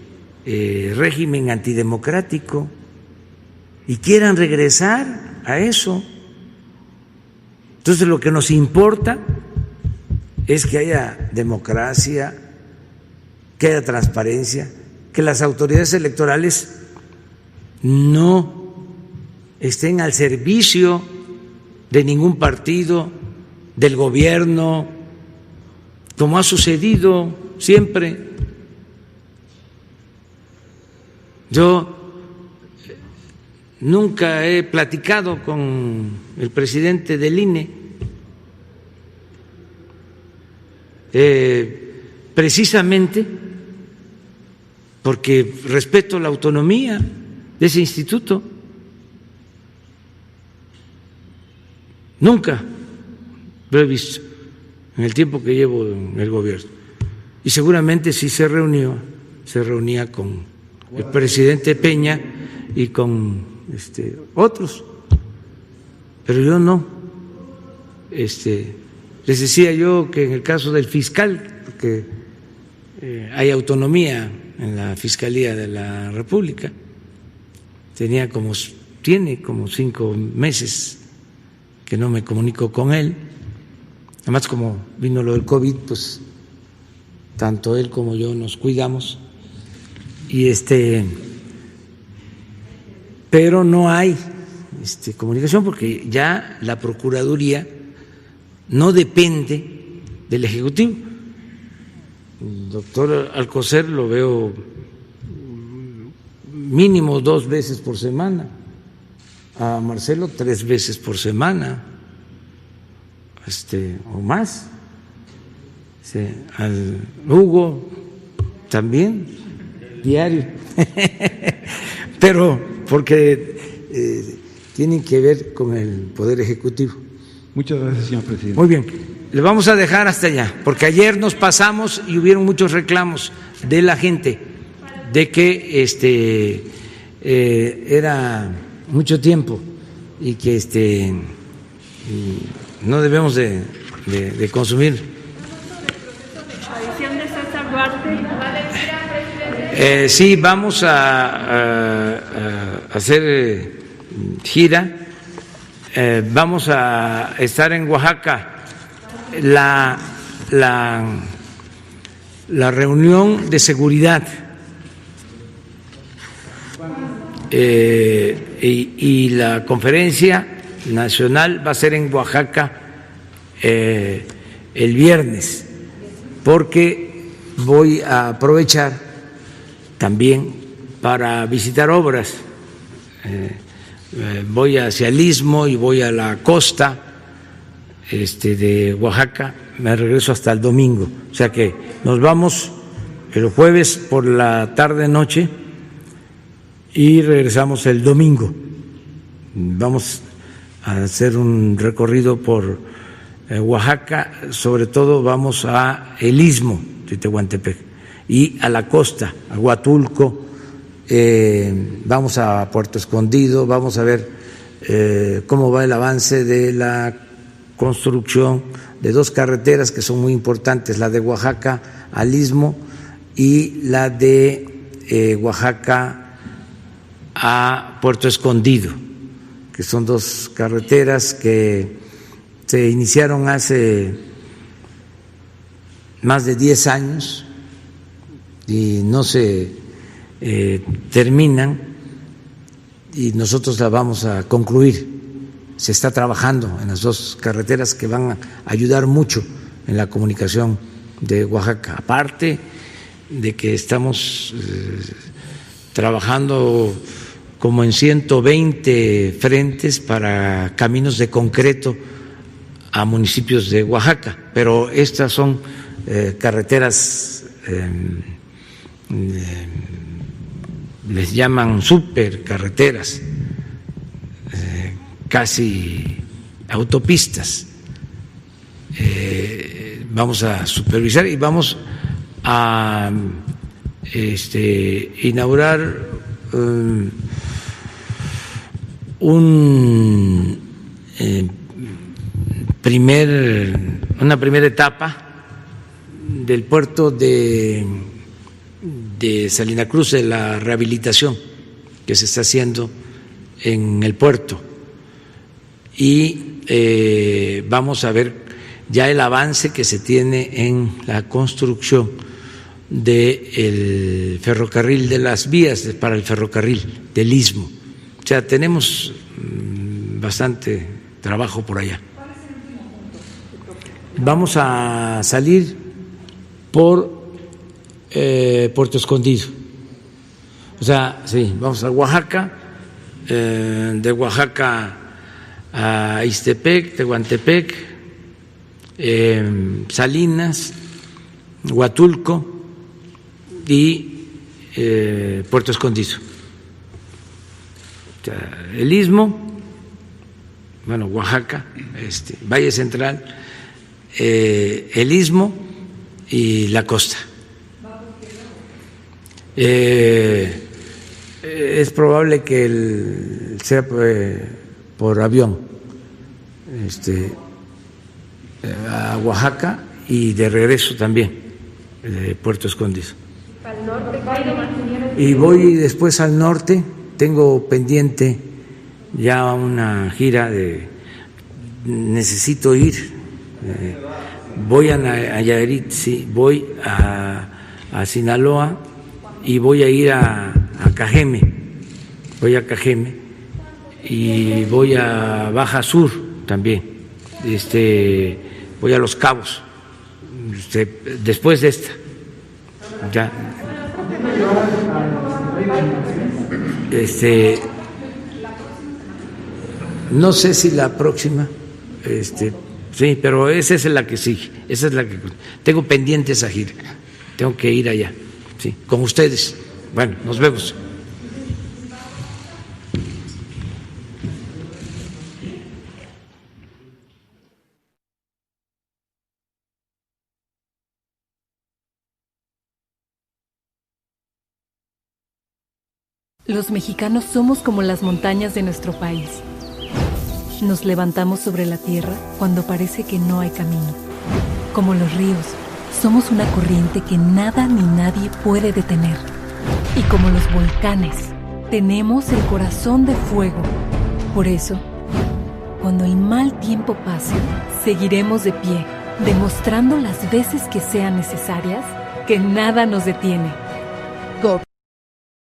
régimen antidemocrático y quieran regresar a eso. Entonces lo que nos importa es que haya democracia, que haya transparencia, que las autoridades electorales no estén al servicio de ningún partido, del gobierno, como ha sucedido siempre. Yo nunca he platicado con el presidente del INE, precisamente porque respeto la autonomía de ese instituto. Nunca lo he visto en el tiempo que llevo en el gobierno. Y seguramente sí se reunía con el presidente Peña y con otros, pero yo no. Les decía yo que en el caso del fiscal, porque hay autonomía en la Fiscalía de la República, tiene como 5 meses que no me comunico con él. Además, como vino lo del COVID, pues tanto él como yo nos cuidamos. Y pero no hay comunicación porque ya la Procuraduría no depende del Ejecutivo. El doctor Alcocer lo veo mínimo 2 veces por semana, a Marcelo 3 veces por semana, o más, al Hugo también, diario, pero porque tienen que ver con el Poder Ejecutivo. Muchas gracias, señor presidente. Muy bien, le vamos a dejar hasta allá, porque ayer nos pasamos y hubieron muchos reclamos de la gente de que era mucho tiempo y que no debemos de consumir. Sí, vamos a hacer gira. Vamos a estar en Oaxaca. La reunión de seguridad y la conferencia nacional va a ser en Oaxaca el viernes, porque voy a aprovechar también para visitar obras. Voy hacia el Istmo y voy a la costa de Oaxaca, me regreso hasta el domingo, o sea que nos vamos el jueves por la tarde-noche y regresamos el domingo. Vamos a hacer un recorrido por Oaxaca, sobre todo vamos a el Istmo de Tehuantepec y a la costa, a Huatulco, vamos a Puerto Escondido, vamos a ver cómo va el avance de la construcción de 2 carreteras que son muy importantes, la de Oaxaca al Istmo y la de Oaxaca a Puerto Escondido, que son 2 carreteras que se iniciaron hace más de 10 años y no se terminan, y nosotros la vamos a concluir se está trabajando en las dos carreteras que van a ayudar mucho en la comunicación de Oaxaca. Aparte de que estamos trabajando como en 120 frentes para caminos de concreto a municipios de Oaxaca, pero estas son carreteras, les llaman supercarreteras, casi autopistas. Vamos a supervisar y vamos a inaugurar una primera etapa del puerto de Salina Cruz, de la rehabilitación que se está haciendo en el puerto, y vamos a ver ya el avance que se tiene en la construcción del ferrocarril, de las vías para el ferrocarril del Istmo. O sea, tenemos bastante trabajo por allá. Vamos a salir por Puerto Escondido. O sea, sí, vamos a Oaxaca, de Oaxaca a Ixtepec, Tehuantepec, Salinas, Huatulco y Puerto Escondido. O sea, el Istmo, bueno, Oaxaca, Valle Central, el Istmo y la costa. Es probable que sea por avión a Oaxaca y de regreso también de Puerto Escondido. Y voy después al norte. Tengo pendiente ya una gira necesito ir. Voy a Nayarit, sí, voy a Sinaloa y voy a ir a Cajeme. Voy a Cajeme y voy a Baja Sur también. Voy a Los Cabos. Después de esta. Ya. No sé si la próxima, sí, pero esa es la que sigue, esa es la que tengo pendiente, esa gira, tengo que ir allá, sí, con ustedes. Bueno, nos vemos. Los mexicanos somos como las montañas de nuestro país. Nos levantamos sobre la tierra cuando parece que no hay camino. Como los ríos, somos una corriente que nada ni nadie puede detener. Y como los volcanes, tenemos el corazón de fuego. Por eso, cuando el mal tiempo pase, seguiremos de pie, demostrando las veces que sean necesarias que nada nos detiene.